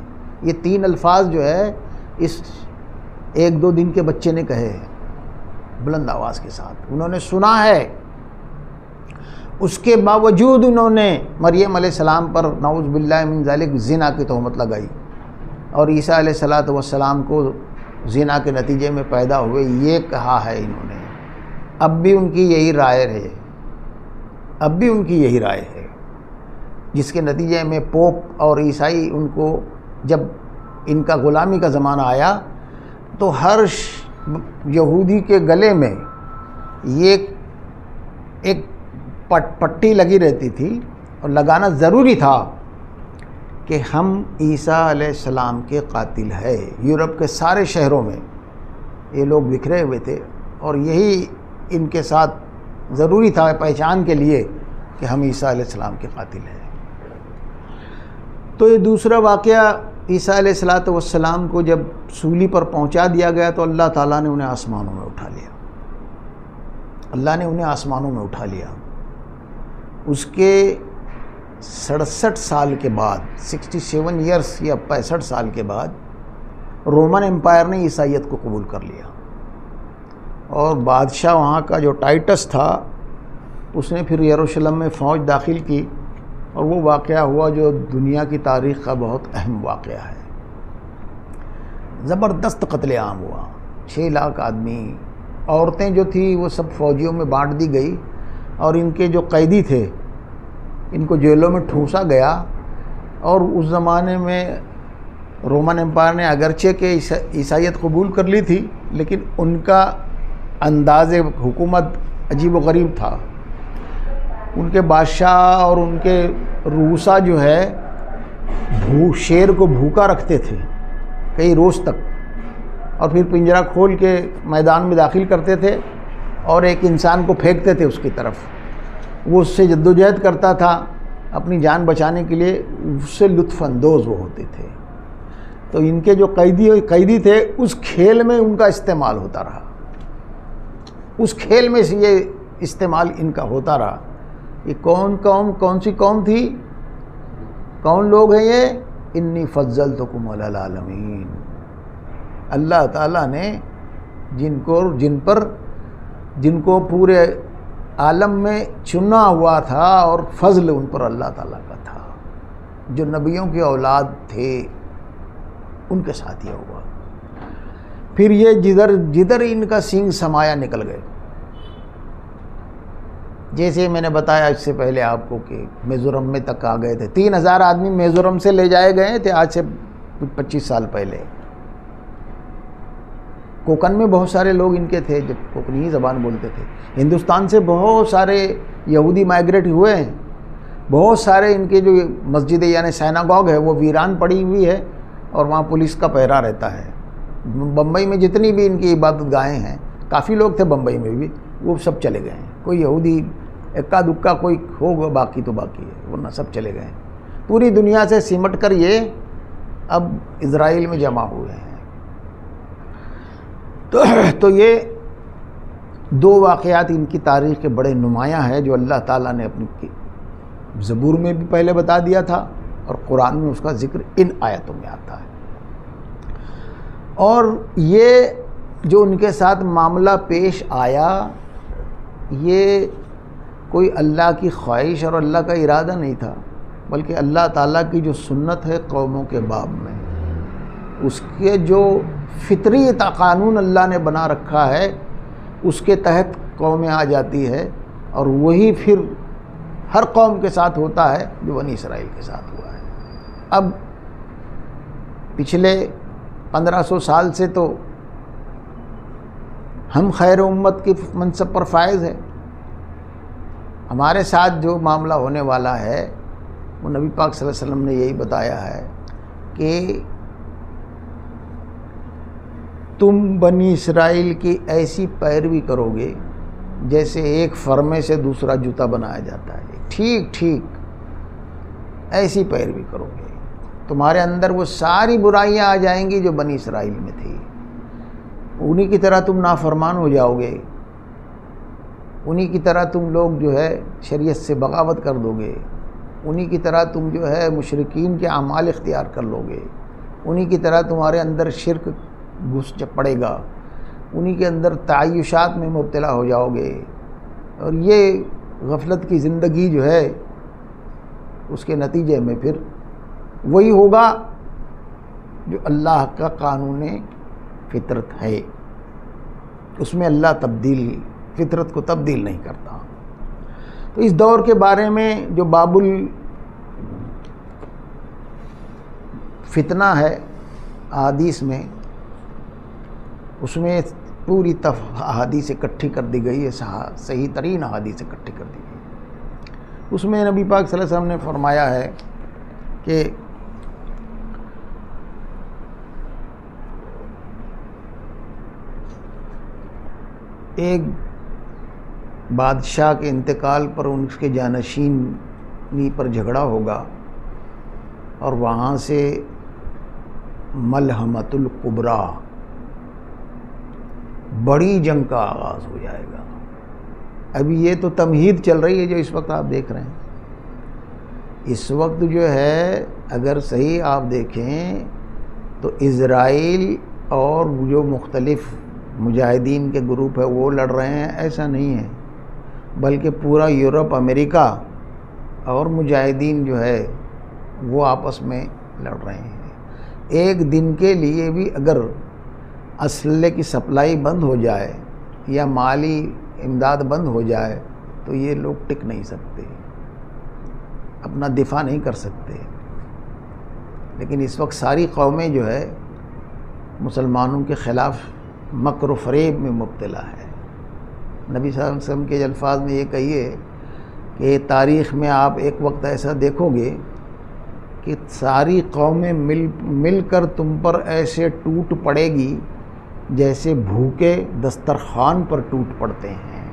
[SPEAKER 1] یہ تین الفاظ جو ہے اس ایک دو دن کے بچے نے کہے ہیں بلند آواز کے ساتھ، انہوں نے سنا ہے۔ اس کے باوجود انہوں نے مریم علیہ السلام پر نعوذ باللہ من ذالک زنا کی تہمت لگائی، اور عیسیٰ علیہ السلام کو زنا کے نتیجے میں پیدا ہوئے یہ کہا ہے انہوں نے۔ اب بھی ان کی یہی رائے ہے، جس کے نتیجے میں پوپ اور عیسائی ان کو، جب ان کا غلامی کا زمانہ آیا تو ہر یہودی کے گلے میں یہ ایک پٹی لگی رہتی تھی، اور لگانا ضروری تھا کہ ہم عیسیٰ علیہ السلام کے قاتل ہے۔ یورپ کے سارے شہروں میں یہ لوگ بکھرے ہوئے تھے، اور یہی ان کے ساتھ ضروری تھا پہچان کے لیے کہ ہم عیسیٰ علیہ السلام کے قاتل ہیں۔ تو یہ دوسرا واقعہ، عیسیٰ علیہ السلام کو جب سولی پر پہنچا دیا گیا تو اللہ تعالیٰ نے انہیں آسمانوں میں اٹھا لیا۔ اس کے 67 سال کے بعد، 67 ایئرس یا 65 سال کے بعد، رومن امپائر نے عیسائیت کو قبول کر لیا، اور بادشاہ وہاں کا جو ٹائٹس تھا اس نے پھر یروشلم میں فوج داخل کی، اور وہ واقعہ ہوا جو دنیا کی تاریخ کا بہت اہم واقعہ ہے۔ زبردست قتل عام ہوا، 6 لاکھ آدمی، عورتیں جو تھیں وہ سب فوجیوں میں بانٹ دی گئی، اور ان کے جو قیدی تھے ان کو جیلوں میں ٹھونسا گیا۔ اور اس زمانے میں رومن امپائر نے اگرچہ کہ عیسائیت قبول کر لی تھی، لیکن ان کا انداز حکومت عجیب و غریب تھا۔ ان کے بادشاہ اور ان کے روسا جو ہے شیر کو بھوکا رکھتے تھے کئی روز تک، اور پھر پنجرہ کھول کے میدان میں داخل کرتے تھے، اور ایک انسان کو پھینکتے تھے اس کی طرف، وہ اس سے جدوجہد کرتا تھا اپنی جان بچانے کے لیے، اس سے لطف اندوز وہ ہوتے تھے۔ تو ان کے جو قیدی تھے اس کھیل میں ان کا استعمال ہوتا رہا، اس کھیل میں سے یہ استعمال ان کا ہوتا رہا۔ یہ کون سی قوم تھی، کون لوگ ہیں یہ؟ انی فضلتکم علی العالمین، اللہ تعالیٰ نے جن کو پورے عالم میں چنا ہوا تھا، اور فضل ان پر اللہ تعالیٰ کا تھا، جو نبیوں کی اولاد تھے ان کے ساتھ یہ ہوا۔ پھر یہ جدھر ان کا سینگ سمایا نکل گئے، جیسے میں نے بتایا اس سے پہلے آپ کو کہ میزورم میں تک آ گئے تھے، 3000 آدمی میزورم سے لے جائے گئے تھے آج سے 25 سال پہلے۔ کوکن میں بہت سارے لوگ ان کے تھے جب کوکنی زبان بولتے تھے۔ ہندوستان سے بہت سارے یہودی مائیگریٹ ہوئے ہیں، بہت سارے ان کے جو مسجد یعنی سیناگوگ ہے وہ ویران پڑی ہوئی ہے، اور وہاں پولیس کا پہرا رہتا ہے۔ بمبئی میں جتنی بھی ان کی عبادت گاہیں ہیں، کافی لوگ تھے بمبئی میں بھی، وہ سب چلے گئے ہیں۔ کوئی یہودی اکا دکا کوئی ہوگا، باقی تو باقی ہے، ورنہ سب چلے گئے ہیں۔ پوری دنیا سے سمٹ کر یہ اب اسرائیل میں جمع ہوئے ہیں۔ تو یہ دو واقعات ان کی تاریخ کے بڑے نمایاں ہیں جو اللہ تعالیٰ نے اپنی زبور میں بھی پہلے بتا دیا تھا اور قرآن میں اس کا ذکر ان آیتوں میں آتا ہے۔ اور یہ جو ان کے ساتھ معاملہ پیش آیا، یہ کوئی اللہ کی خواہش اور اللہ کا ارادہ نہیں تھا، بلکہ اللہ تعالیٰ کی جو سنت ہے قوموں کے باب میں، اس کے جو فطری قانون اللہ نے بنا رکھا ہے اس کے تحت قومیں آ جاتی ہے، اور وہی پھر ہر قوم کے ساتھ ہوتا ہے جو بنی اسرائیل کے ساتھ ہوا ہے۔ اب پچھلے 1500 سال سے تو ہم خیر امت کی منصب پر فائز ہیں، ہمارے ساتھ جو معاملہ ہونے والا ہے وہ نبی پاک صلی اللہ علیہ وسلم نے یہی بتایا ہے کہ تم بنی اسرائیل کی ایسی پیروی کرو گے جیسے ایک فرمے سے دوسرا جوتا بنایا جاتا ہے، ٹھیک ٹھیک ایسی پیروی کرو گے، تمہارے اندر وہ ساری برائیاں آ جائیں گی جو بنی اسرائیل میں تھی، انہی کی طرح تم نافرمان ہو جاؤ گے، انہی کی طرح تم لوگ جو ہے شریعت سے بغاوت کر دو گے، انہی کی طرح تم جو ہے مشرکین کے اعمال اختیار کر لو گے، انہی کی طرح تمہارے اندر شرک گھس پڑے گا، انہی کے اندر تعیشات میں مبتلا ہو جاؤ گے، اور یہ غفلت کی زندگی جو ہے اس کے نتیجے میں پھر وہی ہوگا جو اللہ کا قانون فطرت ہے، اس میں اللہ فطرت کو تبدیل نہیں کرتا۔ تو اس دور کے بارے میں جو باب الفتنہ ہے احادیث میں، اس میں پوری احادیث اکٹھی کر دی گئی ہے، صحیح ترین احادیث اکٹھی کر دی گئی۔ اس میں نبی پاک صلی اللہ علیہ وسلم نے فرمایا ہے کہ ایک بادشاہ کے انتقال پر اس کے جانشینی پر جھگڑا ہوگا، اور وہاں سے ملحمۃ الکبریٰ بڑی جنگ کا آغاز ہو جائے گا۔ ابھی یہ تو تمہید چل رہی ہے جو اس وقت آپ دیکھ رہے ہیں۔ اس وقت جو ہے اگر صحیح آپ دیکھیں تو اسرائیل اور جو مختلف مجاہدین کے گروپ ہے وہ لڑ رہے ہیں، ایسا نہیں ہے، بلکہ پورا یورپ، امریکہ اور مجاہدین جو ہے وہ آپس میں لڑ رہے ہیں۔ ایک دن کے لیے بھی اگر اسلحے کی سپلائی بند ہو جائے یا مالی امداد بند ہو جائے تو یہ لوگ ٹک نہیں سکتے، اپنا دفاع نہیں کر سکتے۔ لیکن اس وقت ساری قومیں جو ہے مسلمانوں کے خلاف مکر و فریب میں مبتلا ہے۔ نبی صلی اللہ علیہ وسلم کے الفاظ میں یہ کہیے کہ تاریخ میں آپ ایک وقت ایسا دیکھو گے کہ ساری قومیں مل کر تم پر ایسے ٹوٹ پڑے گی جیسے بھوکے دسترخوان پر ٹوٹ پڑتے ہیں۔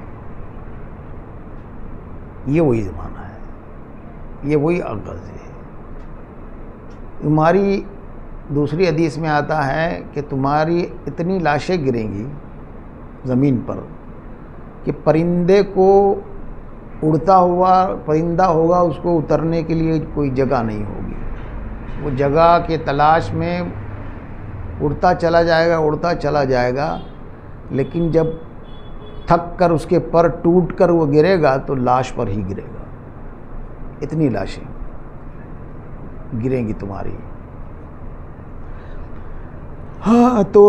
[SPEAKER 1] یہ وہی زمانہ ہے، یہ وہی آغاز ہے۔ تمہاری دوسری حدیث میں آتا ہے کہ تمہاری اتنی لاشیں گریں گی زمین پر کہ پرندے کو اڑتا ہوا پرندہ ہوگا، اس کو اترنے کے لیے کوئی جگہ نہیں ہوگی، وہ جگہ کے تلاش میں اڑتا چلا جائے گا، لیکن جب تھک کر اس کے پر ٹوٹ کر وہ گرے گا تو لاش پر ہی گرے گا۔ اتنی لاشیں گریں گی تمہاری۔ ہاں، تو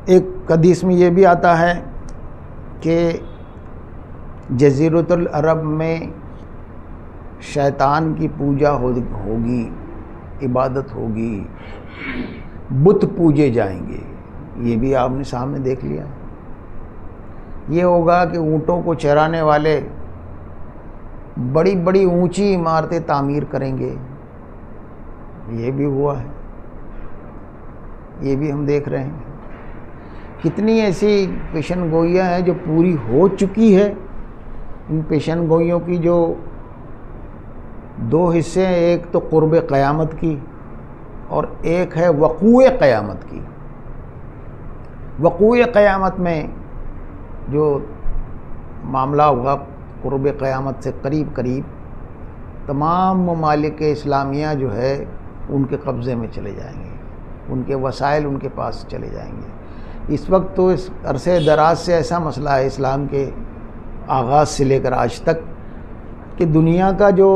[SPEAKER 1] ایک حدیث میں یہ بھی آتا ہے کہ جزیرۃ العرب میں شیطان کی پوجا ہوگی، عبادت ہوگی، بت پوجے جائیں گے۔ یہ بھی آپ نے سامنے دیکھ لیا۔ یہ ہوگا کہ اونٹوں کو چرانے والے بڑی بڑی اونچی عمارتیں تعمیر کریں گے، یہ بھی ہوا ہے، یہ بھی ہم دیکھ رہے ہیں۔ کتنی ایسی پیشن گوئیاں ہیں جو پوری ہو چکی ہے۔ ان پیشن گوئیوں کی جو دو حصے ہیں، ایک تو قرب قیامت کی اور ایک ہے وقوع قیامت کی۔ وقوع قیامت میں جو معاملہ ہوگا قرب قیامت سے قریب قریب، تمام ممالک اسلامیہ جو ہے ان کے قبضے میں چلے جائیں گے، ان کے وسائل ان کے پاس چلے جائیں گے۔ اس وقت تو اس عرصے دراز سے ایسا مسئلہ ہے اسلام کے آغاز سے لے کر آج تک کہ دنیا کا جو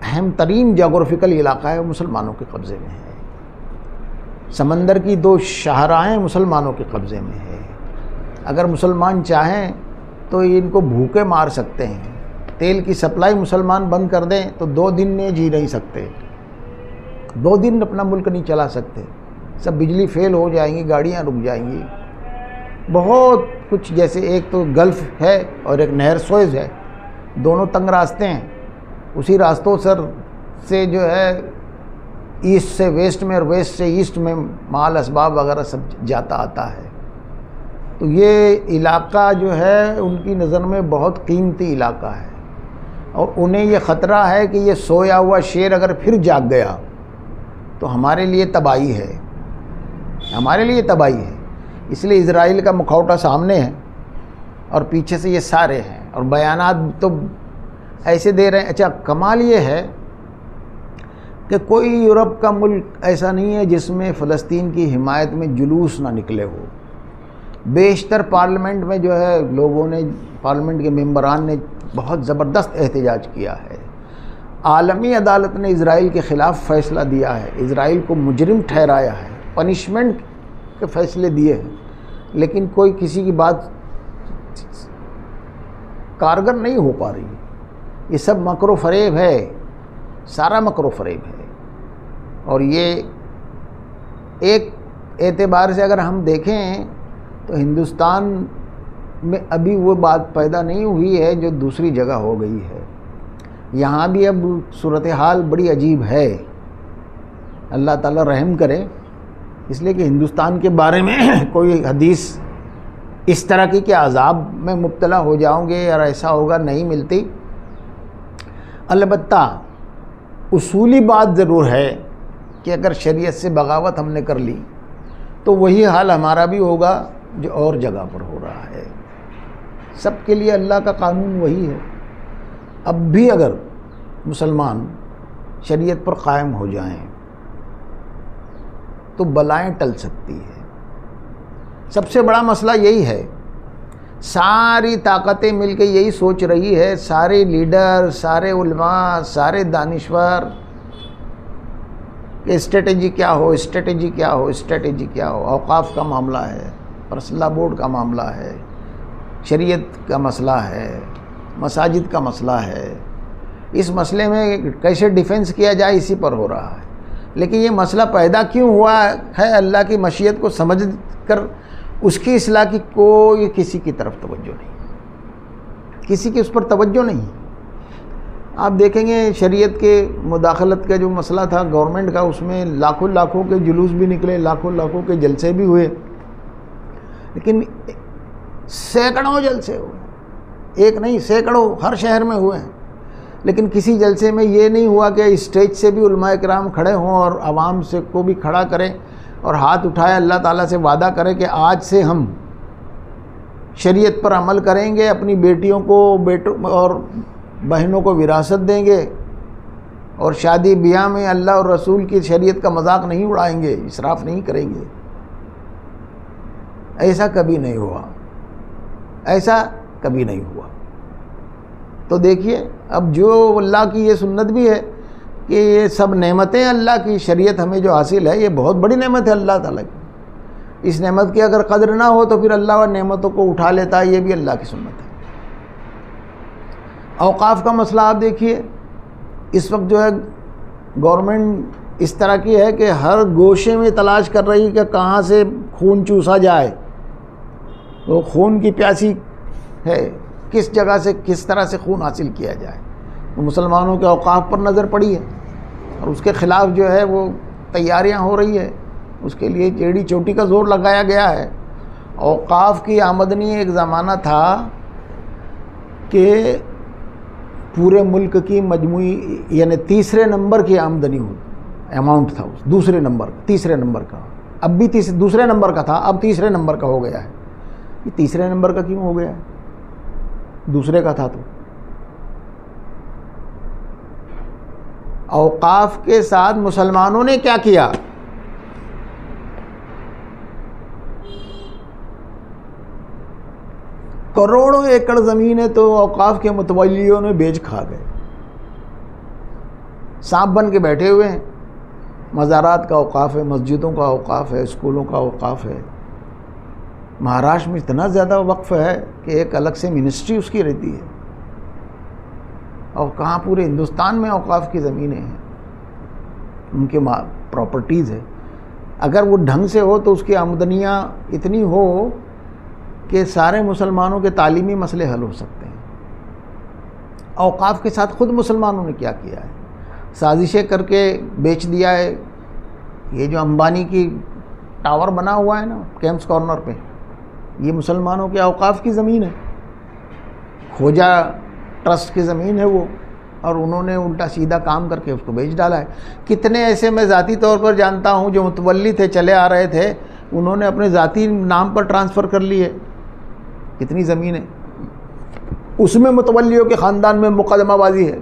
[SPEAKER 1] اہم ترین جغرافیکل علاقہ ہے وہ مسلمانوں کے قبضے میں ہے، سمندر کی 2 شاہراہیں مسلمانوں کے قبضے میں ہے۔ اگر مسلمان چاہیں تو ان کو بھوکے مار سکتے ہیں، تیل کی سپلائی مسلمان بند کر دیں تو 2 دن میں جی نہیں سکتے، 2 دن اپنا ملک نہیں چلا سکتے، سب بجلی فیل ہو جائیں گی، گاڑیاں رک جائیں گی، بہت کچھ۔ جیسے ایک تو گلف ہے اور ایک نہر سوئز ہے، دونوں تنگ راستے ہیں، اسی راستوں سے جو ہے ایسٹ سے ویسٹ میں اور ویسٹ سے ایسٹ میں مال اسباب وغیرہ سب جاتا آتا ہے۔ تو یہ علاقہ جو ہے ان کی نظر میں بہت قیمتی علاقہ ہے، اور انہیں یہ خطرہ ہے کہ یہ سویا ہوا شیر اگر پھر جاگ گیا تو ہمارے لیے تباہی ہے، ہمارے لیے تباہی ہے۔ اس لیے اسرائیل کا مکھوٹا سامنے ہے اور پیچھے سے یہ سارے ہیں، اور بیانات تو ایسے دے رہے ہیں۔ اچھا، کمال یہ ہے کہ کوئی یورپ کا ملک ایسا نہیں ہے جس میں فلسطین کی حمایت میں جلوس نہ نکلے ہو۔ بیشتر پارلیمنٹ میں جو ہے لوگوں نے، پارلیمنٹ کے ممبران نے بہت زبردست احتجاج کیا ہے۔ عالمی عدالت نے اسرائیل کے خلاف فیصلہ دیا ہے، اسرائیل کو مجرم ٹھہرایا ہے، پنشمنٹ کے فیصلے دیے ہیں، لیکن کوئی کسی کی بات کارگر نہیں ہو پا رہی۔ یہ سب مکر و فریب ہے، سارا مکر و فریب ہے۔ اور یہ ایک اعتبار سے اگر ہم دیکھیں تو ہندوستان میں ابھی وہ بات پیدا نہیں ہوئی ہے جو دوسری جگہ ہو گئی ہے۔ یہاں بھی اب صورتحال بڑی عجیب ہے، اللہ تعالیٰ رحم کرے، اس لیے کہ ہندوستان کے بارے میں کوئی حدیث اس طرح کی کہ عذاب میں مبتلا ہو جاؤں گے اور ایسا ہوگا نہیں ملتی۔ البتہ اصولی بات ضرور ہے کہ اگر شریعت سے بغاوت ہم نے کر لی تو وہی حال ہمارا بھی ہوگا جو اور جگہ پر ہو رہا ہے۔ سب کے لیے اللہ کا قانون وہی ہے۔ اب بھی اگر مسلمان شریعت پر قائم ہو جائیں تو بلائیں ٹل سکتی ہے۔ سب سے بڑا مسئلہ یہی ہے، ساری طاقتیں مل کے یہی سوچ رہی ہے، سارے لیڈر، سارے علماء، سارے دانشور، کہ اسٹریٹجی کیا ہو، اسٹریٹجی کیا ہو، اسٹریٹجی کیا ہو۔ اوقاف کا معاملہ ہے، پرسلہ بورڈ کا معاملہ ہے، شریعت کا مسئلہ ہے، مساجد کا مسئلہ ہے۔ اس مسئلے میں کیسے ڈیفنس کیا جائے اسی پر ہو رہا ہے۔ لیکن یہ مسئلہ پیدا کیوں ہوا ہے، اللہ کی مشیت کو سمجھ کر اس کی اصلاح کی کوئی کسی کی طرف توجہ نہیں، کسی کی اس پر توجہ نہیں۔ آپ دیکھیں گے شریعت کے مداخلت کا جو مسئلہ تھا گورنمنٹ کا، اس میں لاکھوں لاکھوں کے جلوس بھی نکلے، لاکھوں لاکھوں کے جلسے بھی ہوئے، لیکن سینکڑوں جلسے ہوئے، ایک نہیں سینکڑوں، ہر شہر میں ہوئے ہیں، لیکن کسی جلسے میں یہ نہیں ہوا کہ اسٹیج سے بھی علماء کرام کھڑے ہوں اور عوام سے کو بھی کھڑا کریں اور ہاتھ اٹھائے اللہ تعالیٰ سے وعدہ کرے کہ آج سے ہم شریعت پر عمل کریں گے، اپنی بیٹیوں کو اور بہنوں کو وراثت دیں گے، اور شادی بیاہ میں اللہ اور رسول کی شریعت کا مذاق نہیں اڑائیں گے، اسراف نہیں کریں گے۔ ایسا کبھی نہیں ہوا، ایسا کبھی نہیں ہوا۔ تو دیکھیے اب جو اللہ کی یہ سنت بھی ہے کہ یہ سب نعمتیں اللہ کی، شریعت ہمیں جو حاصل ہے یہ بہت بڑی نعمت ہے اللہ تعالیٰ کی۔ اس نعمت کی اگر قدر نہ ہو تو پھر اللہ اور نعمتوں کو اٹھا لیتا ہے، یہ بھی اللہ کی سنت ہے۔ اوقاف کا مسئلہ آپ دیکھیے، اس وقت جو ہے گورنمنٹ اس طرح کی ہے کہ ہر گوشے میں تلاش کر رہی کہ کہاں سے خون چوسا جائے، تو خون کی پیاسی ہے، کس جگہ سے کس طرح سے خون حاصل کیا جائے۔ تو مسلمانوں کے اوقاف پر نظر پڑی ہے اور اس کے خلاف جو ہے وہ تیاریاں ہو رہی ہے، اس کے لیے چیڑی چوٹی کا زور لگایا گیا ہے۔ اوقاف کی آمدنی ایک زمانہ تھا کہ پورے ملک کی مجموعی یعنی تیسرے نمبر کی آمدنی ہو، اماؤنٹ تھا اس دوسرے نمبر، تیسرے نمبر کا، اب بھی دوسرے نمبر کا تھا، اب تیسرے نمبر کا ہو گیا ہے۔ یہ تیسرے نمبر کا کیوں ہو گیا ہے؟ دوسرے کا تھا تو اوقاف کے ساتھ مسلمانوں نے کیا کیا؟ کروڑوں ایکڑ زمینیں تو اوقاف کے متولیوں نے بیچ کھا گئے، سانپ بن کے بیٹھے ہوئے ہیں۔ مزارات کا اوقاف ہے، مسجدوں کا اوقاف ہے، اسکولوں کا اوقاف ہے۔ مہاراشٹر میں اتنا زیادہ وقف ہے کہ ایک الگ سے منسٹری اس کی رہتی ہے، اور کہاں پورے ہندوستان میں اوقاف کی زمینیں ہیں، ان کے پراپرٹیز ہے۔ اگر وہ ڈھنگ سے ہو تو اس کی آمدنیاں اتنی ہو کہ سارے مسلمانوں کے تعلیمی مسئلے حل ہو سکتے ہیں۔ اوقاف کے ساتھ خود مسلمانوں نے کیا کیا ہے؟ سازشیں کر کے بیچ دیا ہے۔ یہ جو امبانی کی ٹاور بنا ہوا ہے نا کیمپس کارنر پہ، یہ مسلمانوں کے اوقاف کی زمین ہے، کھوجا ٹرسٹ کی زمین ہے وہ، اور انہوں نے الٹا سیدھا کام کر کے اس کو بیچ ڈالا ہے۔ کتنے ایسے میں ذاتی طور پر جانتا ہوں جو متولی تھے، چلے آ رہے تھے، انہوں نے اپنے ذاتی نام پر ٹرانسفر کر لی ہے کتنی زمینیں، اس میں متولیوں کے خاندان میں مقدمہ بازی ہے۔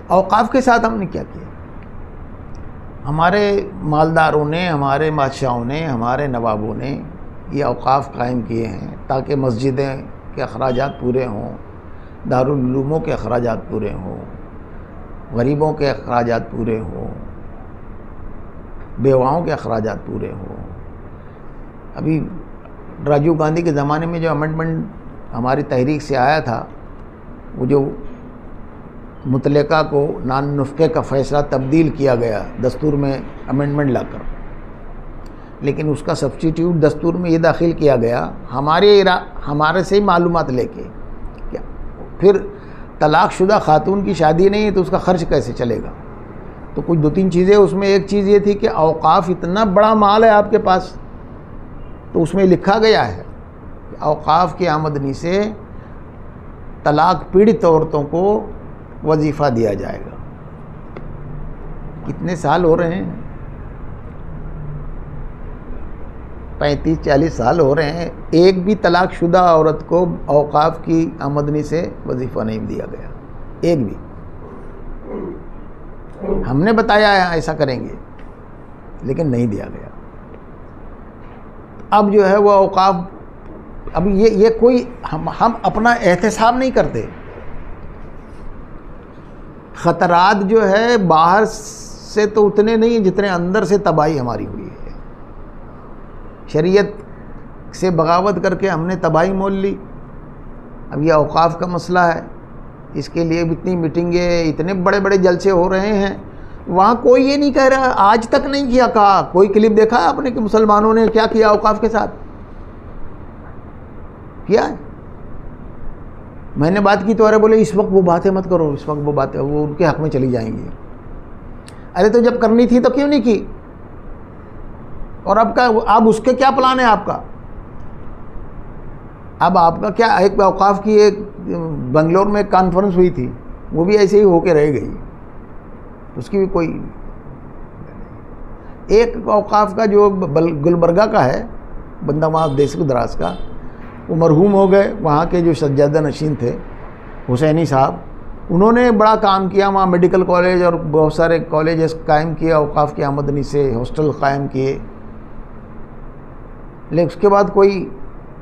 [SPEAKER 1] اوقاف کے ساتھ ہم نے کیا کیا؟ ہمارے مالداروں نے، ہمارے بادشاہوں نے، ہمارے نوابوں نے یہ اوقاف قائم کیے ہیں تاکہ مسجدیں کے اخراجات پورے ہوں، دارالعلوموں کے اخراجات پورے ہوں، غریبوں کے اخراجات پورے ہوں، بیواؤں کے اخراجات پورے ہوں۔ ابھی راجیو گاندھی کے زمانے میں جو امنڈمنٹ ہماری تحریک سے آیا تھا، وہ جو مطلقہ کو نان نفقے کا فیصلہ تبدیل کیا گیا دستور میں امنڈمنٹ لا کر، لیکن اس کا سبسٹیٹیوٹ دستور میں یہ داخل کیا گیا ہمارے سے ہی معلومات لے کے، کیا پھر طلاق شدہ خاتون کی شادی نہیں ہے تو اس کا خرچ کیسے چلے گا؟ تو کچھ دو تین چیزیں اس میں، ایک چیز یہ تھی کہ اوقاف اتنا بڑا مال ہے آپ کے پاس، تو اس میں لکھا گیا ہے کہ اوقاف کی آمدنی سے طلاق پیڑت عورتوں کو وظیفہ دیا جائے گا۔ کتنے سال ہو رہے ہیں؟ 35-40 سال ہو رہے ہیں، ایک بھی طلاق شدہ عورت کو اوقاف کی آمدنی سے وظیفہ نہیں دیا گیا، ایک بھی۔ ہم نے بتایا ہے ایسا کریں گے، لیکن نہیں دیا گیا۔ اب جو ہے وہ اوقاف، اب یہ کوئی ہم اپنا احتساب نہیں کرتے۔ خطرات جو ہے باہر سے تو اتنے نہیں جتنے اندر سے تباہی ہماری ہوئی ہے۔ شریعت سے بغاوت کر کے ہم نے تباہی مول لی۔ اب یہ اوقاف کا مسئلہ ہے، اس کے لیے اتنی میٹنگیں، اتنے بڑے بڑے جلسے ہو رہے ہیں، وہاں کوئی یہ نہیں کہہ رہا، آج تک نہیں کیا کہا۔ کوئی کلپ دیکھا ہے آپ نے کہ مسلمانوں نے کیا کیا اوقاف کے ساتھ؟ کیا ہے؟ میں نے بات کی تو ارے بولے اس وقت وہ باتیں مت کرو، اس وقت وہ باتیں وہ ان کے حق میں چلی جائیں گی۔ ارے تو جب کرنی تھی تو کیوں نہیں کی؟ اور اب اس کے کیا پلان ہے آپ کا؟ اب آپ کا کیا؟ ایک اوقاف کی ایک بنگلور میں ایک کانفرنس ہوئی تھی، وہ بھی ایسے ہی ہو کے رہ گئی، اس کی بھی کوئی۔ ایک اوقاف کا جو گلبرگہ کا ہے بندہ، وہاں دیس دراز کا، وہ مرحوم ہو گئے، وہاں کے جو سجادہ نشین تھے حسینی صاحب، انہوں نے بڑا کام کیا، وہاں میڈیکل کالج اور بہت سارے کالجز قائم کیے اوقاف کی آمدنی سے، ہاسٹل قائم کیے، لیکن اس کے بعد کوئی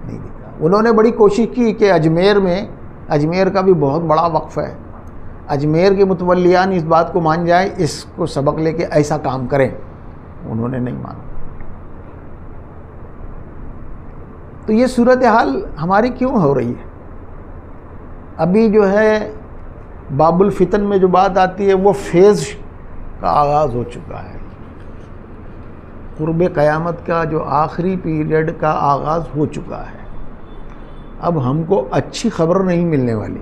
[SPEAKER 1] نہیں دکھا۔ انہوں نے بڑی کوشش کی کہ اجمیر کا بھی بہت بڑا وقف ہے، اجمیر کے متولیان اس بات کو مان جائیں، اس کو سبق لے کے ایسا کام کریں، انہوں نے نہیں مانا۔ تو یہ صورتحال ہماری کیوں ہو رہی ہے؟ ابھی جو ہے باب الفتن میں جو بات آتی ہے، وہ فیض کا آغاز ہو چکا ہے، قرب قیامت کا جو آخری پیریڈ کا آغاز ہو چکا ہے۔ اب ہم کو اچھی خبر نہیں ملنے والی،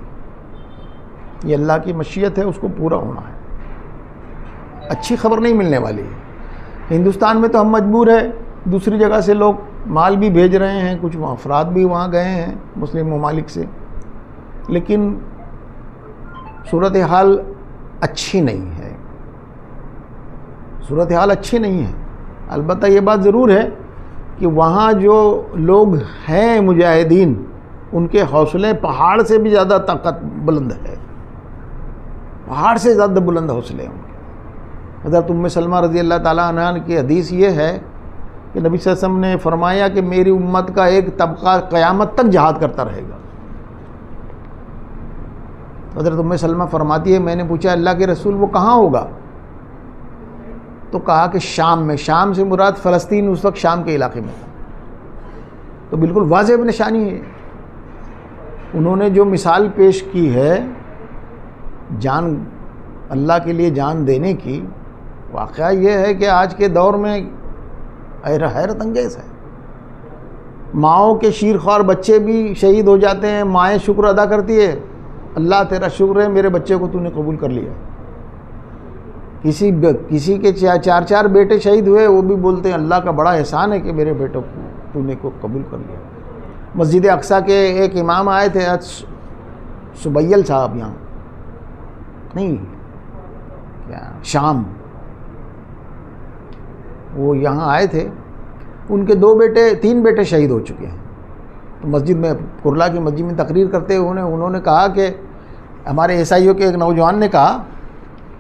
[SPEAKER 1] یہ اللہ کی مشیت ہے، اس کو پورا ہونا ہے، اچھی خبر نہیں ملنے والی ہے۔ ہندوستان میں تو ہم مجبور ہے، دوسری جگہ سے لوگ مال بھی بھیج رہے ہیں، کچھ افراد بھی وہاں گئے ہیں مسلم ممالک سے، لیکن صورتحال اچھی نہیں ہے، صورتحال اچھی نہیں ہے۔ البتہ یہ بات ضرور ہے کہ وہاں جو لوگ ہیں مجاہدین، ان کے حوصلے پہاڑ سے بھی زیادہ طاقت بلند ہے، پہاڑ سے زیادہ بلند حوصلے ہیں ان کے۔ حضرت ام سلمہ رضی اللہ تعالیٰ عنہ کی حدیث یہ ہے کہ نبی صلی اللہ علیہ وسلم نے فرمایا کہ میری امت کا ایک طبقہ قیامت تک جہاد کرتا رہے گا۔ حضرت ام سلمہ فرماتی ہے میں نے پوچھا اللہ کے رسول وہ کہاں ہوگا؟ تو کہا کہ شام میں۔ شام سے مراد فلسطین اس وقت شام کے علاقے میں تھا، تو بالکل واضح نشانی ہے۔ انہوں نے جو مثال پیش کی ہے جان اللہ کے لیے جان دینے کی، واقعہ یہ ہے کہ آج کے دور میں حیرت انگیز ہے۔ ماؤں کے شیرخوار بچے بھی شہید ہو جاتے ہیں، مائیں شکر ادا کرتی ہے، اللہ تیرا شکر ہے میرے بچے کو تو نے قبول کر لیا۔ کسی کے چار بیٹے شہید ہوئے، وہ بھی بولتے ہیں اللہ کا بڑا احسان ہے کہ میرے بیٹوں کو تو نے کو قبول کر لیا۔ مسجد اقصیٰ کے ایک امام آئے تھے، سبیل صاحب، یہاں نہیں کیا شام، وہ یہاں آئے تھے، ان کے 3 بیٹے شہید ہو چکے ہیں۔ تو مسجد میں کرلا کی مسجد میں تقریر کرتے ہوئے انہوں نے کہا کہ ہمارے عیسائیوں کے ایک نوجوان نے کہا،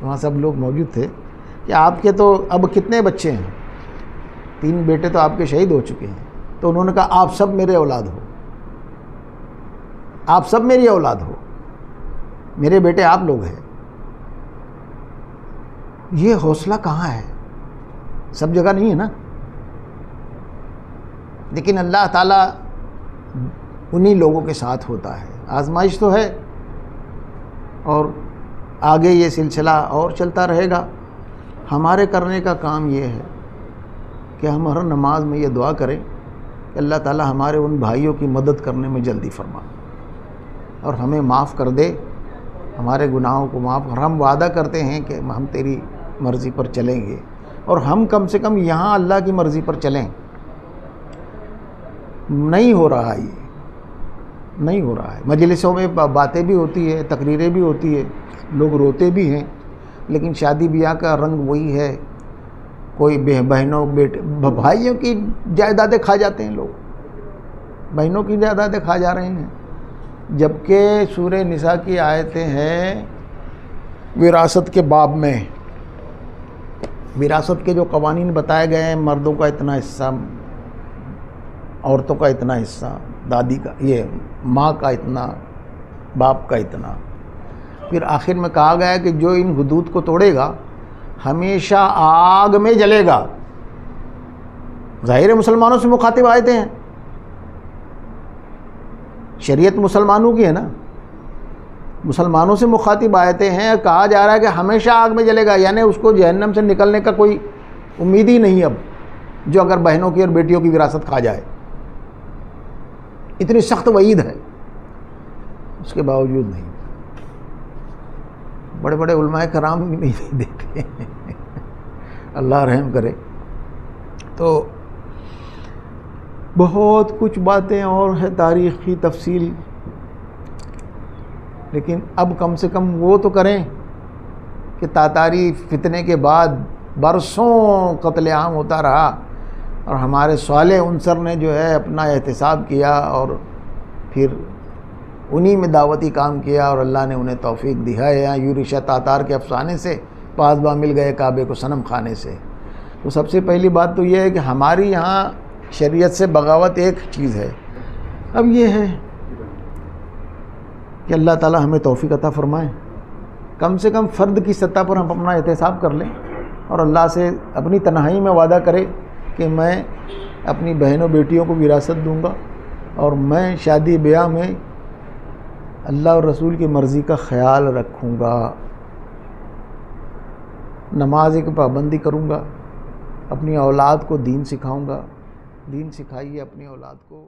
[SPEAKER 1] وہاں سب لوگ موجود تھے، کہ آپ کے تو اب کتنے بچے ہیں؟ 3 بیٹے تو آپ کے شہید ہو چکے ہیں۔ تو انہوں نے کہا آپ سب میرے اولاد ہو، آپ سب میری اولاد ہو، میرے بیٹے آپ لوگ ہیں۔ یہ حوصلہ کہاں ہے؟ سب جگہ نہیں ہے نا، لیکن اللہ تعالیٰ انہی لوگوں کے ساتھ ہوتا ہے۔ آزمائش تو ہے، اور آگے یہ سلسلہ اور چلتا رہے گا۔ ہمارے کرنے کا کام یہ ہے کہ ہم ہر نماز میں یہ دعا کریں کہ اللہ تعالیٰ ہمارے ان بھائیوں کی مدد کرنے میں جلدی فرما اور ہمیں معاف کر دے، ہمارے گناہوں کو معاف۔ اور ہم وعدہ کرتے ہیں کہ ہم تیری مرضی پر چلیں گے، اور ہم کم سے کم یہاں اللہ کی مرضی پر چلیں۔ نہیں ہو رہا یہ، نہیں ہو رہا ہے۔ مجلسوں میں باتیں بھی ہوتی ہے، تقریریں بھی ہوتی ہے، لوگ روتے بھی ہیں، لیکن شادی بیاہ کا رنگ وہی ہے۔ کوئی بہنوں بیٹے بھائیوں کی جائیدادیں کھا جاتے ہیں، لوگ بہنوں کی جائیدادیں کھا جا رہے ہیں، جبکہ سورہ نساء کی آیتیں ہیں وراثت کے باب میں، وراثت کے جو قوانین بتائے گئے ہیں، مردوں کا اتنا حصہ، عورتوں کا اتنا حصہ، دادی کا، یہ ماں کا اتنا، باپ کا اتنا۔ پھر آخر میں کہا گیا کہ جو ان حدود کو توڑے گا ہمیشہ آگ میں جلے گا۔ ظاہر مسلمانوں سے مخاطب آیتیں ہیں، شریعت مسلمانوں کی ہے نا، مسلمانوں سے مخاطب آیتیں ہیں۔ کہا جا رہا ہے کہ ہمیشہ آگ میں جلے گا، یعنی اس کو جہنم سے نکلنے کا کوئی امید ہی نہیں اب، جو اگر بہنوں کی اور بیٹیوں کی وراثت کھا جائے۔ اتنی سخت وعید ہے، اس کے باوجود نہیں۔ بڑے بڑے علماء کرام بھی نہیں دیتے، اللہ رحم کرے۔ تو بہت کچھ باتیں اور ہے، تاریخ کی تفصیل، لیکن اب کم سے کم وہ تو کریں کہ تاتاری فتنے کے بعد برسوں قتل عام ہوتا رہا، اور ہمارے صالح عنصر نے جو ہے اپنا احتساب کیا، اور پھر انہی میں دعوتی کام کیا، اور اللہ نے انہیں توفیق دی ہے۔ یورشا تاتار کے افسانے سے پاسباں مل گئے کعبے کو صنم خانے سے۔ تو سب سے پہلی بات تو یہ ہے کہ ہماری یہاں شریعت سے بغاوت ایک چیز ہے۔ اب یہ ہے کہ اللہ تعالیٰ ہمیں توفیق عطا فرمائے، کم سے کم فرد کی سطح پر ہم اپنا احتساب کر لیں، اور اللہ سے اپنی تنہائی میں وعدہ کرے کہ میں اپنی بہنوں بیٹیوں کو وراثت دوں گا، اور میں شادی بیاہ میں اللہ اور رسول کی مرضی کا خیال رکھوں گا، نماز کی پابندی کروں گا، اپنی اولاد کو دین سکھاؤں گا۔ دین سکھائیے اپنی اولاد کو۔